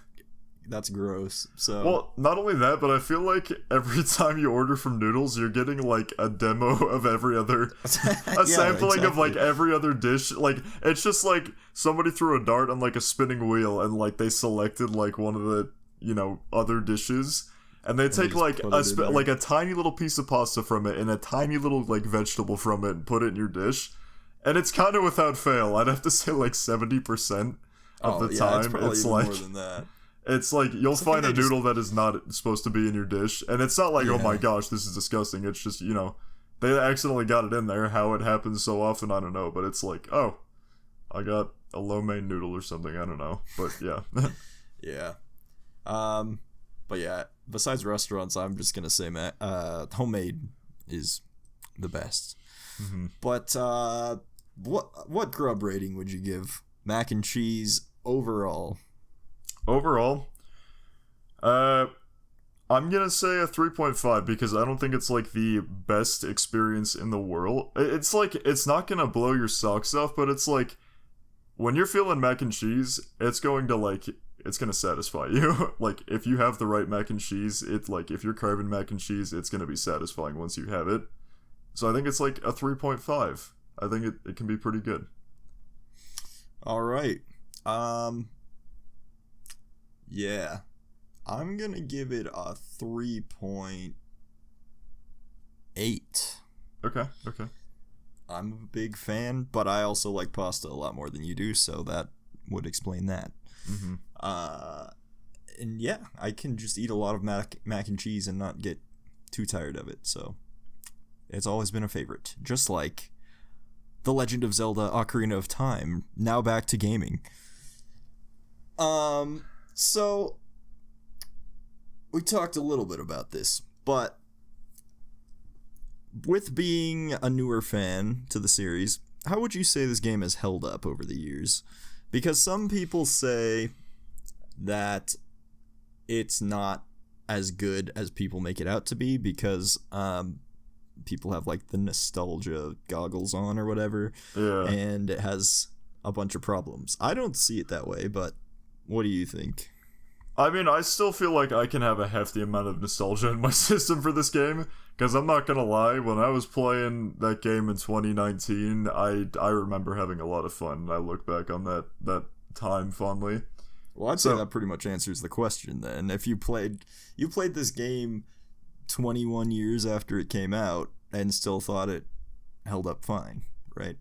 that's gross. So, well, not only that, but I feel like every time you order from Noodles, you're getting like a demo of every other, a sampling of like every other dish. Like, it's just like somebody threw a dart on like a spinning wheel and like they selected like one of the, you know, other dishes. and they take like a tiny little piece of pasta from it and a tiny little like vegetable from it and put it in your dish, and it's kind of without fail. I'd have to say like 70% of the time it's like more than that. It's like you'll find a noodle that is not supposed to be in your dish, and it's not like, oh my gosh, this is disgusting. It's just, they accidentally got it in there. How it happens so often, I don't know. But it's like, oh, I got a lo mein noodle or something. I don't know. But yeah. Yeah. But yeah, besides restaurants, I'm just going to say homemade is the best. Mm-hmm. But what grub rating would you give mac and cheese overall? Overall, I'm gonna say a 3.5 because I don't think it's like the best experience in the world. It's like, it's not gonna blow your socks off, but it's like when you're feeling mac and cheese, it's gonna satisfy you. Like if you have the right mac and cheese, it's like if you're carving mac and cheese, it's gonna be satisfying once you have it. So I think it's like a 3.5. I think it can be pretty good. All right. Yeah, I'm gonna give it a 3.8. Okay. I'm a big fan, but I also like pasta a lot more than you do, so that would explain that. Mm-hmm. And yeah, I can just eat a lot of mac and cheese and not get too tired of it, so it's always been a favorite. Just like The Legend of Zelda Ocarina of Time, now back to gaming. So, we talked a little bit about this, but with being a newer fan to the series, how would you say this game has held up over the years? Because some people say that it's not as good as people make it out to be because people have like the nostalgia goggles on or whatever, and it has a bunch of problems. I don't see it that way, but what do you think? I mean, I still feel like I can have a hefty amount of nostalgia in my system for this game, because I'm not gonna lie, when I was playing that game in 2019, I remember having a lot of fun, and I look back on that time fondly. Well, I'd say that pretty much answers the question then. If you played this game 21 years after it came out and still thought it held up fine, right?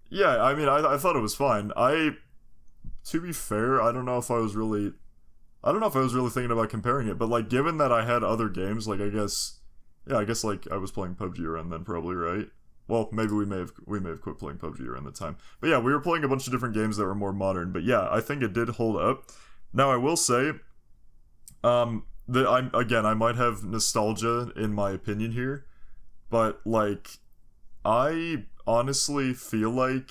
Yeah, I mean, I thought it was fine. To be fair, I don't know if I was really thinking about comparing it, but like given that I had other games, like I guess like I was playing PUBG around then, probably, right? Well, maybe we may have quit playing PUBG around the time. But yeah, we were playing a bunch of different games that were more modern. But yeah, I think it did hold up. Now I will say, I might have nostalgia in my opinion here, but like I honestly feel like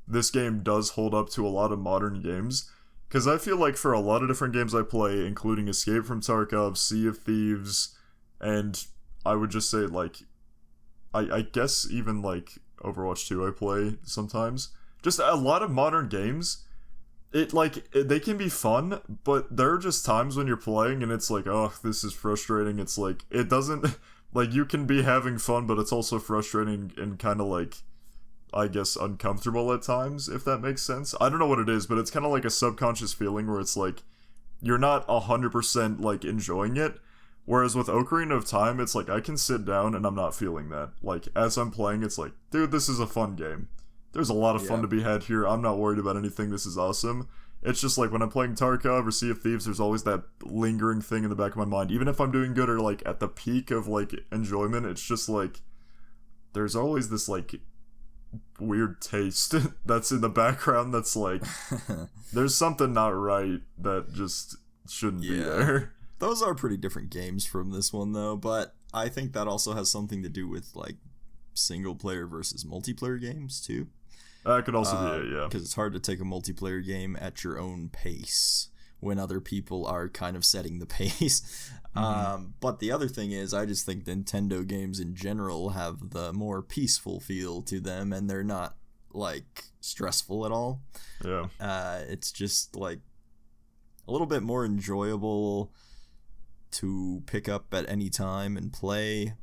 this game does hold up to a lot of modern games, because I feel like for a lot of different games I play, including Escape from Tarkov, Sea of Thieves, and I would just say like I guess even like Overwatch 2 I play sometimes, just a lot of modern games, they can be fun, but there are just times when you're playing and it's like, oh, this is frustrating. It's like, it doesn't, like, you can be having fun, but it's also frustrating and kind of like, I guess, uncomfortable at times, if that makes sense. I don't know what it is, but it's kind of like a subconscious feeling where it's like, you're not 100% like enjoying it. Whereas with Ocarina of Time, it's like, I can sit down and I'm not feeling that. Like, as I'm playing, it's like, dude, this is a fun game. There's a lot of fun to be had here. I'm not worried about anything. This is awesome. It's just like when I'm playing Tarkov or Sea of Thieves, there's always that lingering thing in the back of my mind. Even if I'm doing good or like at the peak of like enjoyment, it's just like there's always this like weird taste that's in the background that's like there's something not right that just shouldn't be there. Those are pretty different games from this one though, but I think that also has something to do with like single player versus multiplayer games too. That could also be it, yeah. Because it's hard to take a multiplayer game at your own pace when other people are kind of setting the pace. Mm-hmm. But the other thing is, I just think Nintendo games in general have the more peaceful feel to them, and they're not, like, stressful at all. Yeah. It's just, like, a little bit more enjoyable to pick up at any time and play.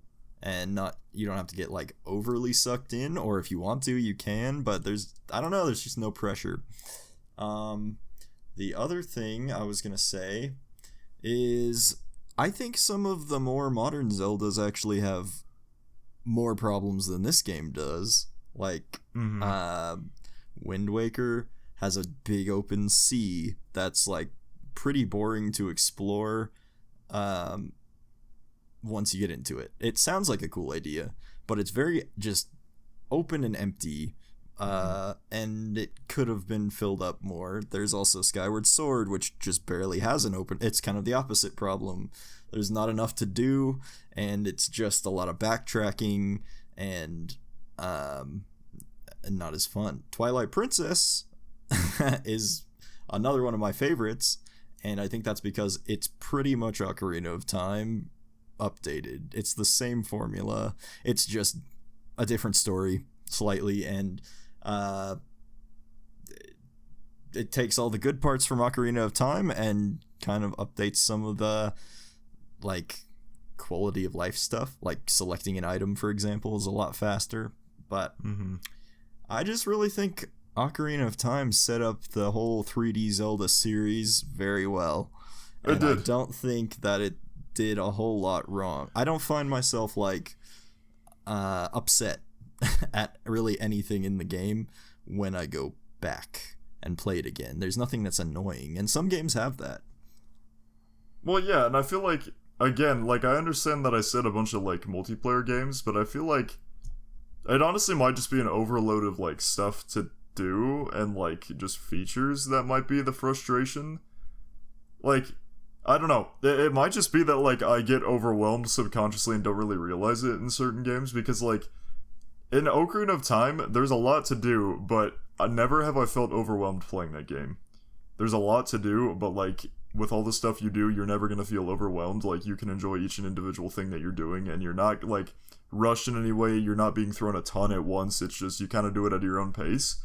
And you don't have to get like overly sucked in, or if you want to, you can, but there's just no pressure. The other thing I was gonna say is I think some of the more modern Zeldas actually have more problems than this game does. Like, Wind Waker has a big open sea that's, like, pretty boring to explore once you get into it. It sounds like a cool idea, but it's very just open and empty, and it could have been filled up more. There's also Skyward Sword, which just barely has an open... It's kind of the opposite problem. There's not enough to do, and it's just a lot of backtracking, and not as fun. Twilight Princess is another one of my favorites, and I think that's because it's pretty much Ocarina of Time updated. It's the same formula. It's just a different story slightly, and it takes all the good parts from Ocarina of Time and kind of updates some of the, like, quality of life stuff. Like selecting an item, for example, is a lot faster. But I just really think Ocarina of Time set up the whole 3D Zelda series very well. And I don't think that it did a whole lot wrong. I don't find myself, like, upset at really anything in the game when I go back and play it again. There's nothing that's annoying, and some games have that. Well, yeah, and I feel like, again, like, I understand that I said a bunch of, like, multiplayer games, but I feel like it honestly might just be an overload of, like, stuff to do and, like, just features that might be the frustration. Like, I don't know. It might just be that, like, I get overwhelmed subconsciously and don't really realize it in certain games, because, like, in Ocarina of Time, there's a lot to do, but never have I felt overwhelmed playing that game. There's a lot to do, but, like, with all the stuff you do, you're never gonna feel overwhelmed. Like, you can enjoy each and individual thing that you're doing, and you're not, like, rushed in any way. You're not being thrown a ton at once. It's just, you kind of do it at your own pace.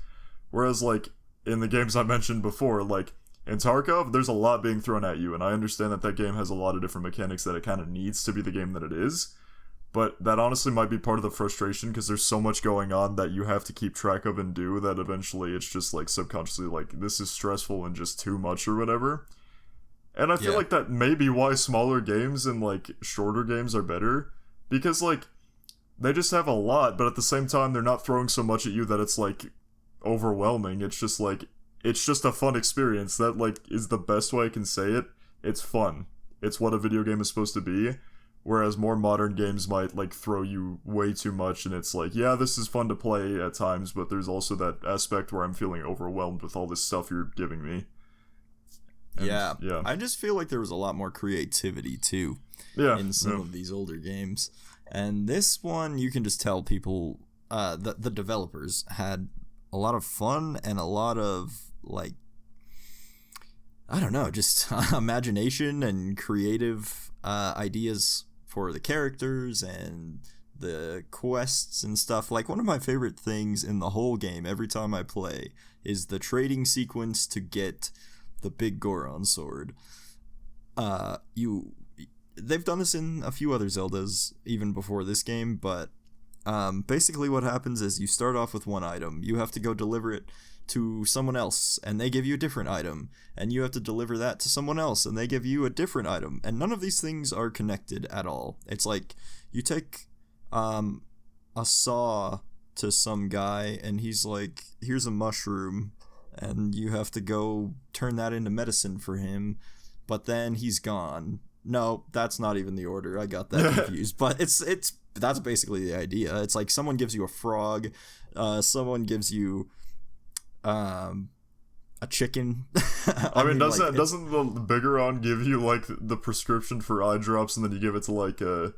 Whereas, like, in the games I mentioned before, like, in Tarkov, there's a lot being thrown at you, and I understand that that game has a lot of different mechanics that it kind of needs to be the game that it is. But that honestly might be part of the frustration, because there's so much going on that you have to keep track of and do, that eventually it's just, like, subconsciously, like, this is stressful and just too much or whatever. And I feel like that may be why smaller games and, like, shorter games are better, because, like, they just have a lot, but at the same time, they're not throwing so much at you that it's, like, overwhelming. It's just, like, it's just a fun experience. That, like, is the best way I can say it. It's fun. It's what a video game is supposed to be. Whereas more modern games might, like, throw you way too much, and it's like, yeah, this is fun to play at times, but there's also that aspect where I'm feeling overwhelmed with all this stuff you're giving me. And, yeah. I just feel like there was a lot more creativity, too, in some of these older games. And this one, you can just tell people, the developers had a lot of fun and a lot of, like, I don't know, just imagination and creative ideas for the characters and the quests and stuff. Like, one of my favorite things in the whole game every time I play is the trading sequence to get the big Goron sword. They've done this in a few other Zeldas even before this game, but basically what happens is you start off with one item, you have to go deliver it to someone else, and they give you a different item, and you have to deliver that to someone else, and they give you a different item, and none of these things are connected at all. It's like you take a saw to some guy, and he's like, here's a mushroom, and you have to go turn that into medicine for him, but then he's gone. No, that's not even the order. I got that confused. But that's basically the idea. It's like someone gives you a frog, someone gives you a chicken. I mean, doesn't the Bigoron give you, like, the prescription for eye drops, and then you give it to, like, you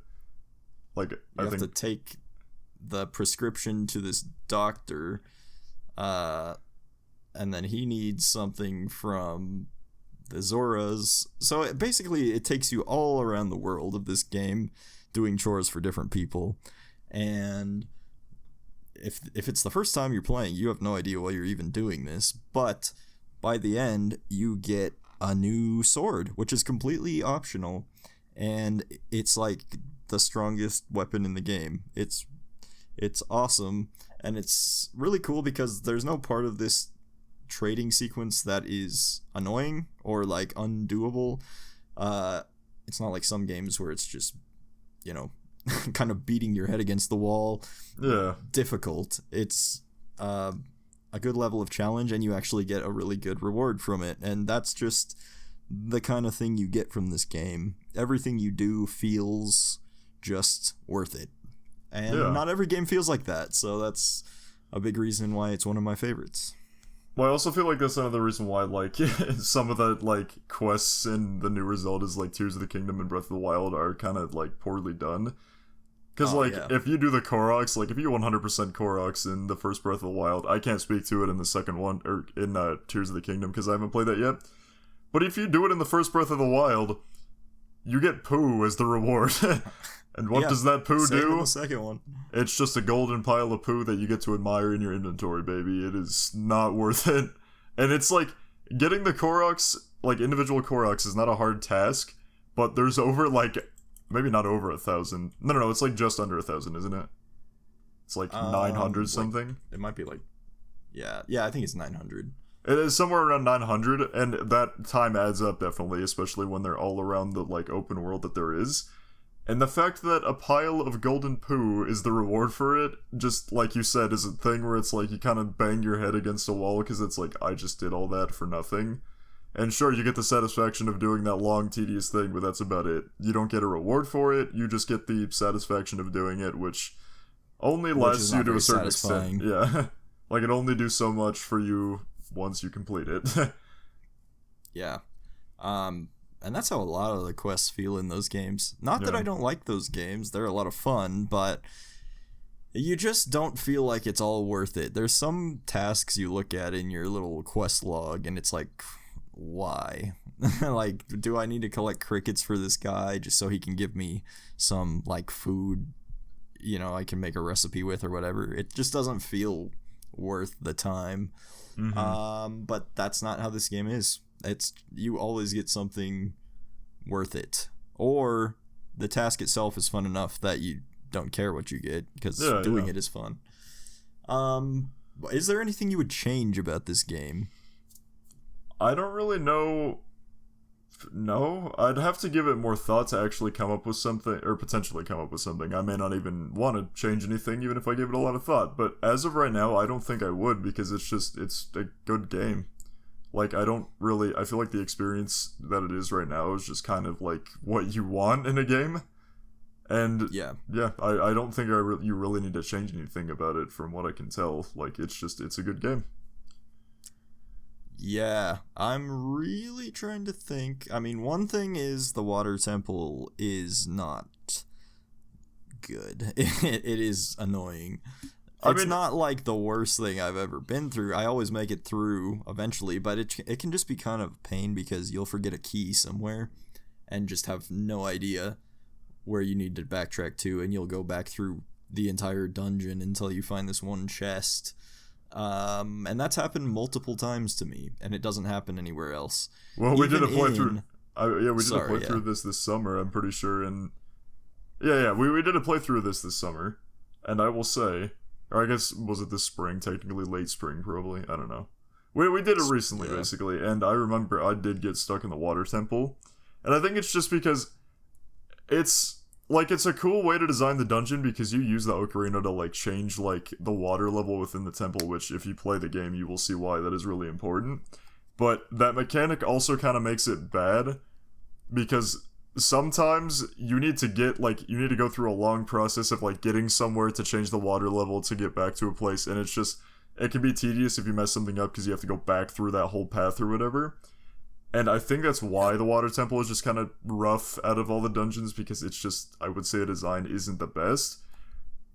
have to take the prescription to this doctor, and then he needs something from the Zoras. So it takes you all around the world of this game doing chores for different people. And if it's the first time you're playing, you have no idea why you're even doing this. But by the end, you get a new sword, which is completely optional. And it's like the strongest weapon in the game. It's awesome. And it's really cool because there's no part of this trading sequence that is annoying or, like, undoable. it's not like some games where it's just, you know, kind of beating your head against the wall. Yeah. Difficult. It's a good level of challenge, and you actually get a really good reward from it. And that's just the kind of thing you get from this game. Everything you do feels just worth it. And not every game feels like that, so that's a big reason why it's one of my favorites. Well, I also feel like that's another reason why, like, some of the, like, quests in the newer Zeldas, like Tears of the Kingdom and Breath of the Wild, are kind of, like, poorly done. Because, if you do the Koroks, like, if you 100% Koroks in the first Breath of the Wild, I can't speak to it in the second one, or in Tears of the Kingdom, because I haven't played that yet. But if you do it in the first Breath of the Wild, you get poo as the reward. And what does that poo do? In the second one. It's just a golden pile of poo that you get to admire in your inventory, baby. It is not worth it. And it's like, getting the Koroks, like individual Koroks, is not a hard task, but there's over, like, maybe not over 1,000. No, it's like just under 1,000, isn't it? It's like 900 something. Like, it might be like, yeah, I think it's 900. It is somewhere around 900, and that time adds up definitely, especially when they're all around the, like, open world that there is. And the fact that a pile of golden poo is the reward for it, just like you said, is a thing where it's like you kind of bang your head against a wall because it's like, I just did all that for nothing. And sure, you get the satisfaction of doing that long, tedious thing, but that's about it. You don't get a reward for it, you just get the satisfaction of doing it, which only lasts you to a certain extent. Yeah. Like, it only do so much for you once you complete it. Yeah. And that's how a lot of the quests feel in those games. Not that I don't like those games, they're a lot of fun, but you just don't feel like it's all worth it. There's some tasks you look at in your little quest log, and it's like, why? Like, do I need to collect crickets for this guy just so he can give me some, like, food, you know, I can make a recipe with or whatever? It just doesn't feel worth the time. Mm-hmm. But that's not how this game is. It's, you always get something worth it, or the task itself is fun enough that you don't care what you get because doing it is fun. Is there anything you would change about this game? I don't really know. No, I'd have to give it more thought to actually come up with something, or potentially come up with something. I may not even want to change anything, even if I give it a lot of thought. But as of right now, I don't think I would, because it's a good game. Like, I feel like the experience that it is right now is just kind of like what you want in a game. And I don't think you really need to change anything about it from what I can tell. Like, it's a good game. Yeah, I'm really trying to think. I mean, one thing is the water temple is not good. It is annoying. It's not like the worst thing I've ever been through. I always make it through eventually, but it can just be kind of a pain because you'll forget a key somewhere and just have no idea where you need to backtrack to, and you'll go back through the entire dungeon until you find this one chest. And that's happened multiple times to me, and it doesn't happen anywhere else. Well, we did a playthrough. We did a playthrough this summer, I'm pretty sure, and we did a playthrough of this summer, and I will say, or I guess, was it this spring? Technically late spring, probably. I don't know. We did it recently, basically, and I remember I did get stuck in the water temple, and I think it's just because it's a cool way to design the dungeon, because you use the ocarina to, like, change, like, the water level within the temple, which, if you play the game, you will see why that is really important. But that mechanic also kind of makes it bad, because sometimes you need to go through a long process of, like, getting somewhere to change the water level to get back to a place, and it can be tedious if you mess something up because you have to go back through that whole path or whatever. And I think that's why the water temple is just kind of rough out of all the dungeons, because it's just, I would say, a design isn't the best.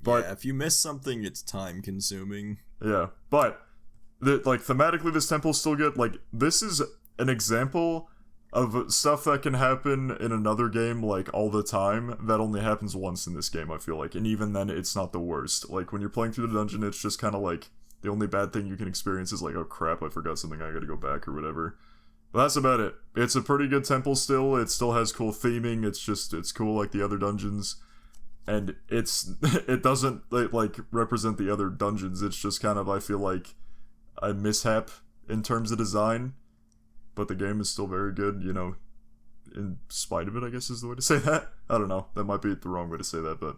But if you miss something, it's time consuming. Yeah, but thematically, this temple's still good. Like, this is an example of stuff that can happen in another game, like, all the time, that only happens once in this game, I feel like. And even then, it's not the worst. Like, when you're playing through the dungeon, it's just kind of like, the only bad thing you can experience is like, oh crap, I forgot something, I gotta go back, or whatever. But that's about it. It's a pretty good temple still. It still has cool theming. It's cool like the other dungeons. And it doesn't like represent the other dungeons. It's just kind of, I feel like, a mishap in terms of design. But the game is still very good, you know. in spite of it, I guess is the way to say that. I don't know. That might be the wrong way to say that, but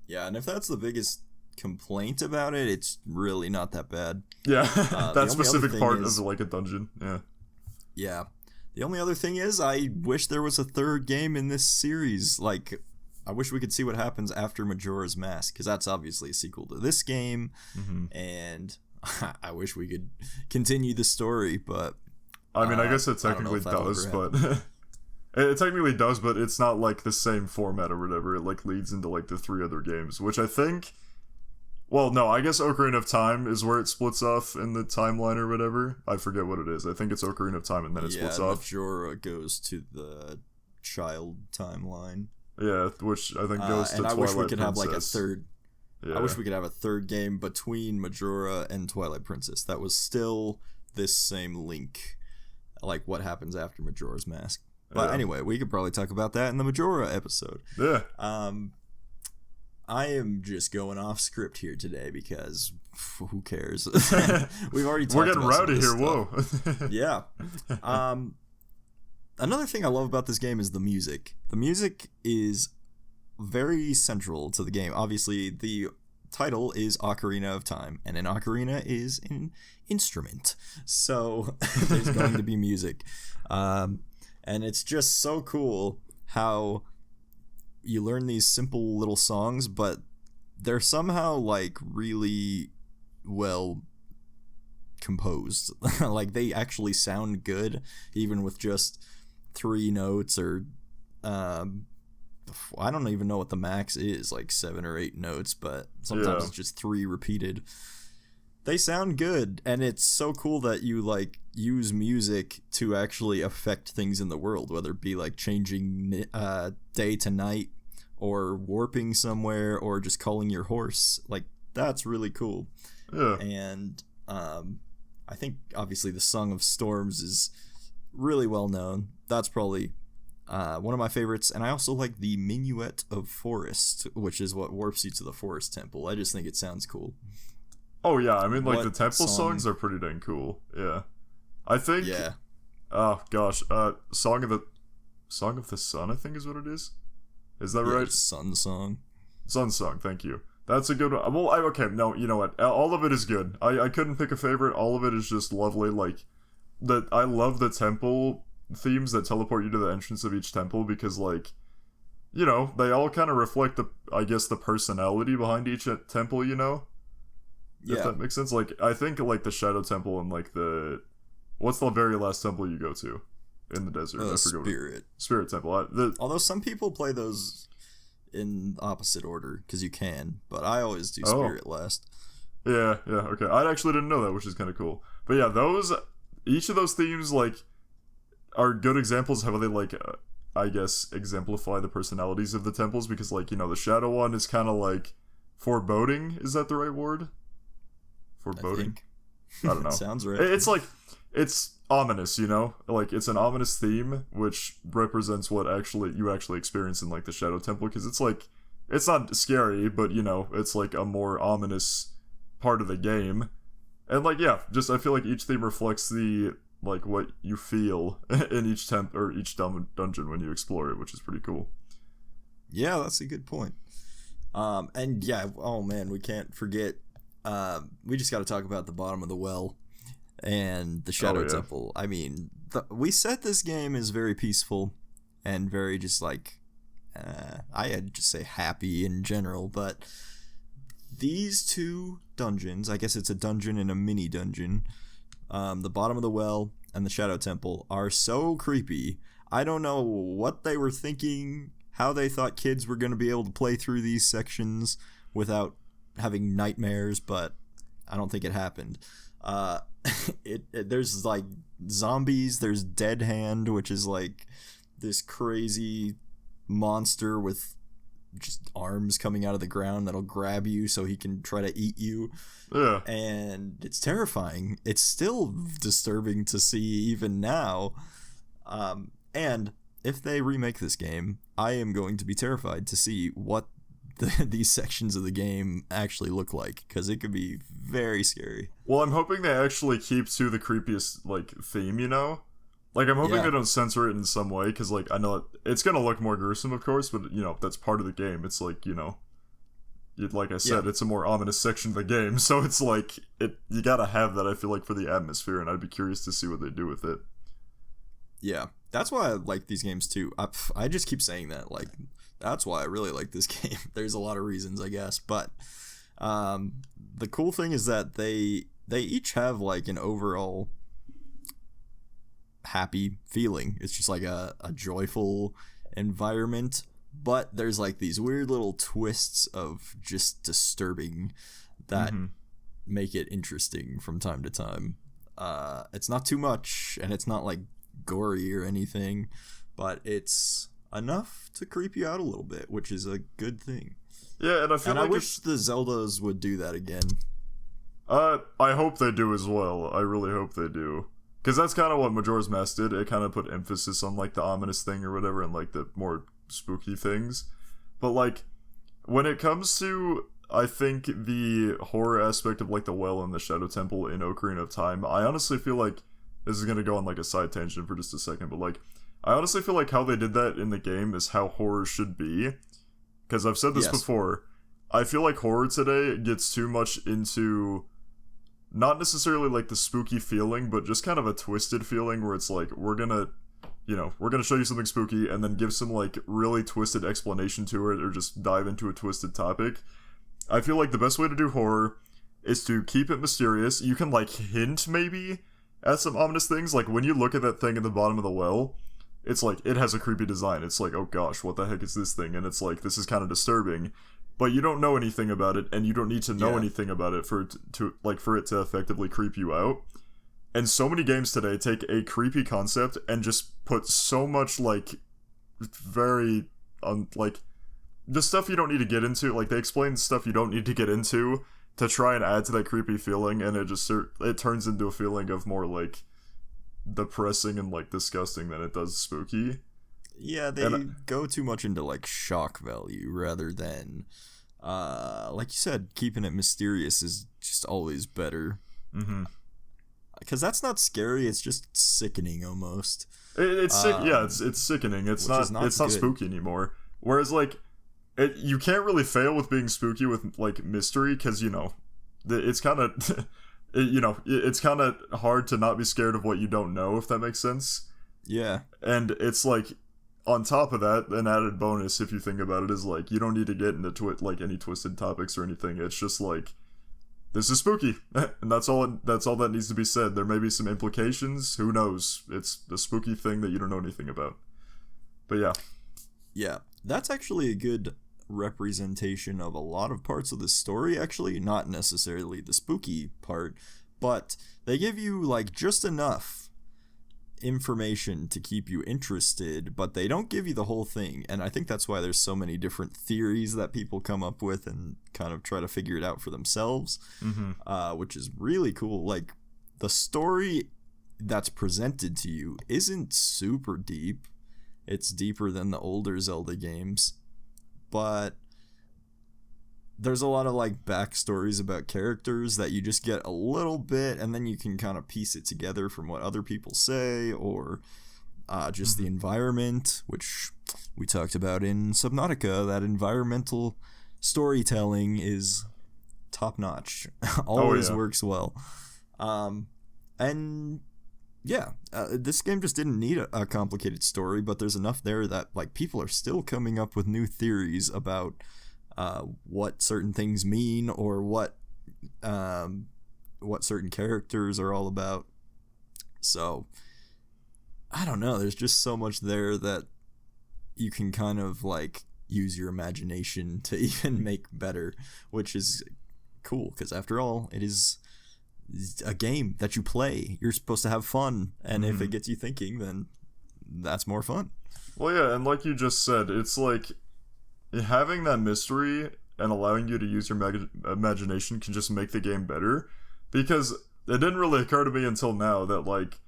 yeah. And if that's the biggest complaint about it, it's really not that bad. Yeah, that specific part of like a dungeon. Yeah. The only other thing is, I wish there was a third game in this series. Like, I wish we could see what happens after Majora's Mask, because that's obviously a sequel to this game, and I wish we could continue the story, but I mean, I guess it technically does, but it technically does, but it's not like the same format or whatever. It like leads into like the 3 other games, which I think. Well, no, I guess Ocarina of Time is where it splits off in the timeline or whatever. I forget what it is. I think it's Ocarina of Time and then it splits off. Majora goes to the child timeline. Yeah, which I think goes to Twilight Princess. And I wish we could have like a third. Yeah. I wish we could have a third game between Majora and Twilight Princess that was still this same link, like what happens after Majora's Mask. But anyway, we could probably talk about that in the Majora episode. Yeah. I am just going off script here today because who cares? We've already talked about We're getting rowdy here, whoa. Yeah. Another thing I love about this game is the music. The music is very central to the game. Obviously, the title is Ocarina of Time, and an ocarina is an instrument. So there's going to be music. And it's just so cool how you learn these simple little songs, but they're somehow like really well composed. Like they actually sound good, even with just 3 notes or I don't even know what the max is, like 7 or 8 notes, but sometimes it's just 3 repeated. They sound good, and it's so cool that you like use music to actually affect things in the world, whether it be like changing day to night or warping somewhere or just calling your horse. Like that's really cool. Yeah. And I think obviously the Song of Storms is really well known. That's probably one of my favorites, and I also like the Minuet of Forest, which is what warps you to the Forest Temple. I just think it sounds cool. Oh yeah, I mean, like the temple songs are pretty dang cool. Yeah, I think. Yeah. Oh gosh, Song of the Sun, I think is what it is. Is that right? Sun Song. Sun Song. Thank you. That's a good one. Well, okay, no, you know what? All of it is good. I couldn't pick a favorite. All of it is just lovely. Like I love the temple themes that teleport you to the entrance of each temple because, like, you know, they all kind of reflect the personality behind each temple. You know. Yeah. If that makes sense. Like, I think, like, the Shadow Temple and, like, what's the very last temple you go to in the desert? I forget. Spirit Temple. Although some people play those in opposite order, because you can, but I always do Spirit last. Yeah, okay. I actually didn't know that, which is kind of cool. But yeah, each of those themes, like, are good examples of how they, like, I guess, exemplify the personalities of the temples, because, like, you know, the Shadow one is kind of, like, foreboding. Is that the right word? Foreboding? I don't know. Sounds right. It's like, it's ominous, you know? Like, it's an ominous theme, which represents what you actually experience in, like, the Shadow Temple, because it's, like, it's not scary, but, you know, it's, like, a more ominous part of the game. And, like, yeah, just, I feel like each theme reflects like, what you feel in each dungeon when you explore it, which is pretty cool. Yeah, that's a good point. And, yeah, oh, man, we can't forget we just got to talk about the bottom of the well and the Shadow Temple. I mean, we said this game is very peaceful and very just like, I'd just say happy in general, but these 2 dungeons, I guess it's a dungeon and a mini dungeon, the bottom of the well and the Shadow Temple are so creepy. I don't know what they were thinking, how they thought kids were going to be able to play through these sections without having nightmares, but I don't think it happened. There's like zombies, there's Dead Hand, which is like this crazy monster with just arms coming out of the ground that'll grab you so he can try to eat you. Yeah. And it's terrifying. It's still disturbing to see even now. And if they remake this game, I am going to be terrified to see what these sections of the game actually look like, because it could be very scary. Well, I'm hoping they actually keep to the creepiest, like, theme, you know? Like, I'm hoping they don't censor it in some way, because, like, I know it's gonna look more gruesome, of course, but, you know, that's part of the game. It's like, you know, like I said, it's a more ominous section of the game, so it's like, you gotta have that, I feel like, for the atmosphere, and I'd be curious to see what they do with it. Yeah, that's why I like these games, too. I just keep saying that, like, that's why I really like this game. There's a lot of reasons, I guess, but the cool thing is that they each have, like, an overall happy feeling. It's just like a joyful environment, but there's like these weird little twists of just disturbing that make it interesting from time to time. It's not too much, and it's not like gory or anything, but it's enough to creep you out a little bit, which is a good thing. Yeah, and I wish the Zeldas would do that again. I hope they do as well. I really hope they do. Because that's kind of what Majora's Mask did. It kind of put emphasis on, like, the ominous thing or whatever, and, like, the more spooky things. But, like, when it comes to, I think, the horror aspect of, like, the well and the Shadow Temple in Ocarina of Time, I honestly feel like, this is going to go on, like, a side tangent for just a second, but, like, I honestly feel like how they did that in the game is how horror should be. Because I've said this before. I feel like horror today gets too much into not necessarily like the spooky feeling, but just kind of a twisted feeling where it's like, we're gonna show you something spooky and then give some like really twisted explanation to it, or just dive into a twisted topic. I feel like the best way to do horror is to keep it mysterious. You can like hint maybe at some ominous things, like when you look at that thing at the bottom of the well, it's like, it has a creepy design. It's like, oh gosh, what the heck is this thing? And it's like, this is kind of disturbing. But you don't know anything about it, and you don't need to know anything about it for it to effectively creep you out. And so many games today take a creepy concept and just put so much, like, very, like, the stuff you don't need to get into. Like, they explain stuff you don't need to get into to try and add to that creepy feeling, and it turns into a feeling of more, like, depressing and, like, disgusting than it does spooky. Yeah, they go too much into, like, shock value rather than, like you said, keeping it mysterious is just always better. Mm-hmm. Because that's not scary, it's just sickening almost. It's sickening. It's not spooky anymore. Whereas, like, you can't really fail with being spooky with, like, mystery, because, you know, it's kind of, it's kind of hard to not be scared of what you don't know, if that makes sense. Yeah. And it's like, on top of that, an added bonus, if you think about it, is like, you don't need to get into like any twisted topics or anything. It's just like, this is spooky, and that's all that needs to be said. There may be some implications, who knows? It's the spooky thing that you don't know anything about. But yeah, that's actually a good representation of a lot of parts of the story. Actually, not necessarily the spooky part, but they give you like just enough information to keep you interested, but they don't give you the whole thing. And I think that's why there's so many different theories that people come up with and kind of try to figure it out for themselves, which is really cool. Like, the story that's presented to you isn't super deep. It's deeper than the older Zelda games, but there's a lot of like backstories about characters that you just get a little bit, and then you can kind of piece it together from what other people say, or just the environment, which we talked about in Subnautica. That environmental storytelling is top notch. Always works well. And yeah, this game just didn't need a complicated story, but there's enough there that like people are still coming up with new theories about what certain things mean, or what certain characters are all about. So I don't know, there's just so much there that you can kind of like use your imagination to even make better, which is cool, because after all, it is a game that you play. You're supposed to have fun, and if it gets you thinking, then that's more fun. Well, yeah, and like you just said, it's like having that mystery and allowing you to use your imagination can just make the game better, because it didn't really occur to me until now that, like,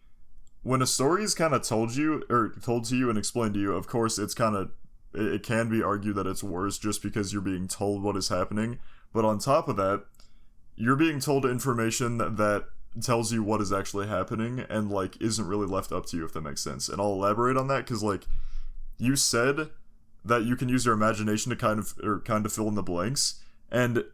when a story is kind of told to you and explained to you, of course it can be argued that it's worse just because you're being told what is happening, but on top of that, you're being told information that tells you what is actually happening and like isn't really left up to you, if that makes sense. And I'll elaborate on that because like you said that you can use your imagination to kind of fill in the blanks, and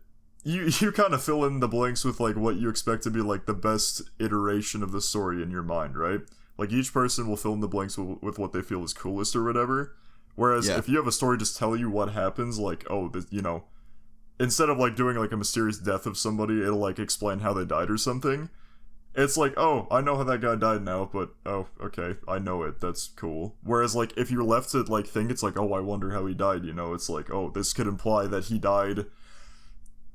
you kind of fill in the blanks with like what you expect to be like the best iteration of the story in your mind, right? Like each person will fill in the blanks with what they feel is coolest or whatever. Whereas if you have a story just tell you what happens, like, oh, you know, instead of like doing like a mysterious death of somebody, it'll like explain how they died or something. It's like, oh, I know how that guy died now, but oh, okay, I know it. That's cool. Whereas like if you're left to like think, it's like, oh, I wonder how he died. You know, it's like, oh, this could imply that he died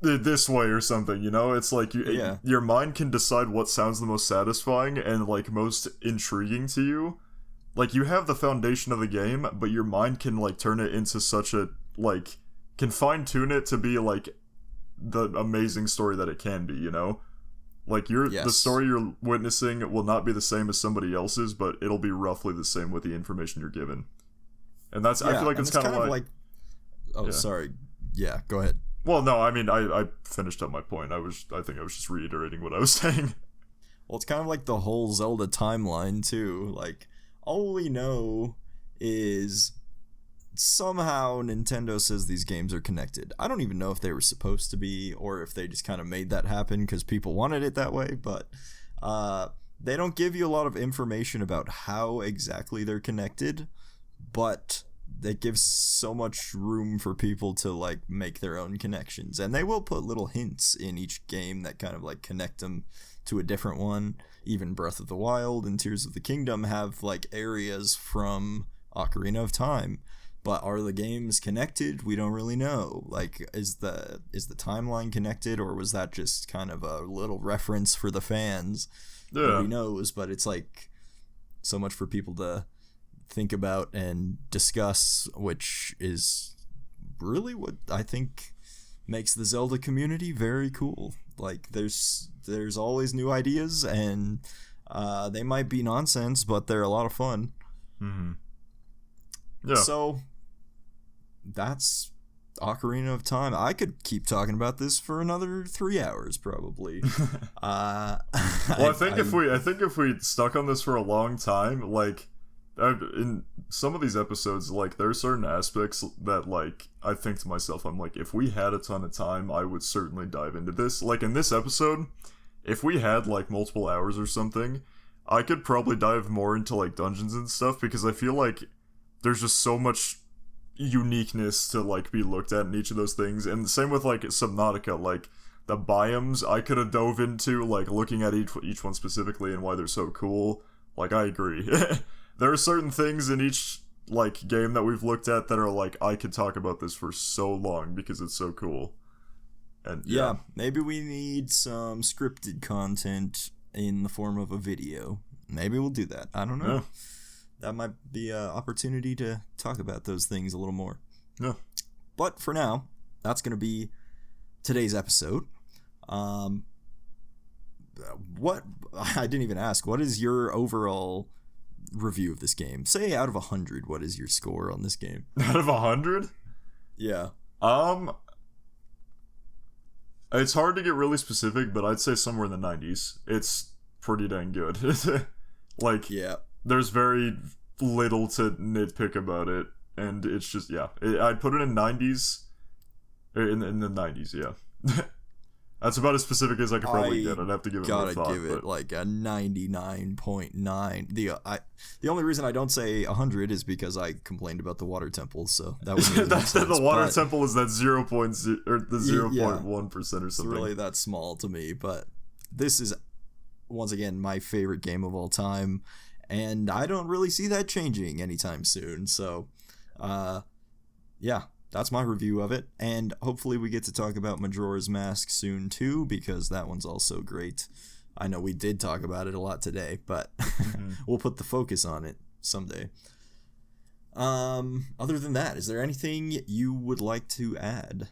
this way or something. You know, it's like your mind can decide what sounds the most satisfying and like most intriguing to you. Like, you have the foundation of the game, but your mind can, like, turn it into such a, like, can fine-tune it to be, like, the amazing story that it can be, you know? Like, the story you're witnessing will not be the same as somebody else's, but it'll be roughly the same with the information you're given. And that's, I feel like it's kind of like... Oh, sorry. Yeah, go ahead. Well, no, I mean, I finished up my point. I think I was just reiterating what I was saying. Well, it's kind of like the whole Zelda timeline, too. Like... all we know is somehow Nintendo says these games are connected. I don't even know if they were supposed to be or if they just kind of made that happen because people wanted it that way, but they don't give you a lot of information about how exactly they're connected, but it gives so much room for people to like make their own connections, and they will put little hints in each game that kind of like connect them to a different one. Even Breath of the Wild and Tears of the Kingdom have like areas from Ocarina of Time, but are the games connected? We don't really know. Like, is the timeline connected, or was that just kind of a little reference for the fans? Yeah. Nobody knows, but it's like so much for people to think about and discuss, which is really what I think makes the Zelda community very cool. Like, there's always new ideas, and they might be nonsense, but they're a lot of fun. Mm-hmm. Yeah. So that's Ocarina of Time. I could keep talking about this for another 3 hours, probably. Well, I think if we stuck on this for a long time, like, in some of these episodes, like, there are certain aspects that, like, I think to myself, I'm like, if we had a ton of time, I would certainly dive into this. Like, in this episode, if we had, like, multiple hours or something, I could probably dive more into, like, dungeons and stuff, because I feel like there's just so much uniqueness to, like, be looked at in each of those things. And the same with, like, Subnautica, like, the biomes I could have dove into, like, looking at each one specifically and why they're so cool. Like, I agree. There are certain things in each, like, game that we've looked at that are like, I could talk about this for so long because it's so cool. And yeah, maybe we need some scripted content in the form of a video. Maybe we'll do that. I don't know. Yeah. That might be an opportunity to talk about those things a little more. Yeah. But for now, that's going to be today's episode. What I didn't even ask. What is your overall review of this game? Say out of 100, what is your score on this game? Out of 100? Yeah. It's hard to get really specific, but I'd say somewhere in the 90s. It's pretty dang good. Like, yeah, there's very little to nitpick about it, and it's just, yeah. I'd put it in 90s. In the 90s, yeah. That's about as specific as I could probably get. I'd have to give it more thought. Gotta give it like a 99.9. The only reason I don't say 100 is because I complained about the water temple, so that was the water temple is that 0.0 or the 0.1% or something. It's really that small to me, but this is once again my favorite game of all time, and I don't really see that changing anytime soon. So, yeah. That's my review of it, and hopefully we get to talk about Majora's Mask soon too, because that one's also great. I know we did talk about it a lot today, but we'll put the focus on it someday. Other than that, is there anything you would like to add?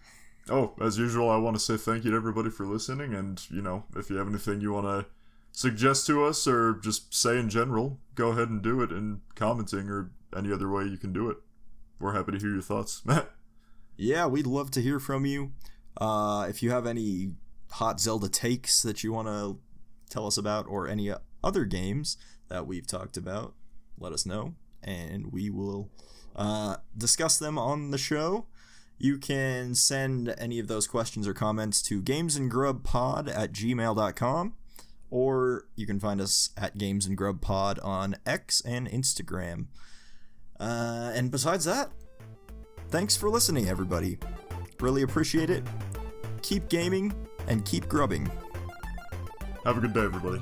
Oh, as usual, I want to say thank you to everybody for listening, and, you know, if you have anything you want to suggest to us or just say in general, go ahead and do it in commenting or any other way you can do it. We're happy to hear your thoughts. Yeah, we'd love to hear from you. If you have any hot Zelda takes that you want to tell us about, or any other games that we've talked about, let us know, and we will discuss them on the show. You can send any of those questions or comments to gamesandgrubpod@gmail.com, or you can find us at gamesandgrubpod on X and Instagram. And besides that, thanks for listening, everybody. Really appreciate it. Keep gaming and keep grubbing. Have a good day, everybody.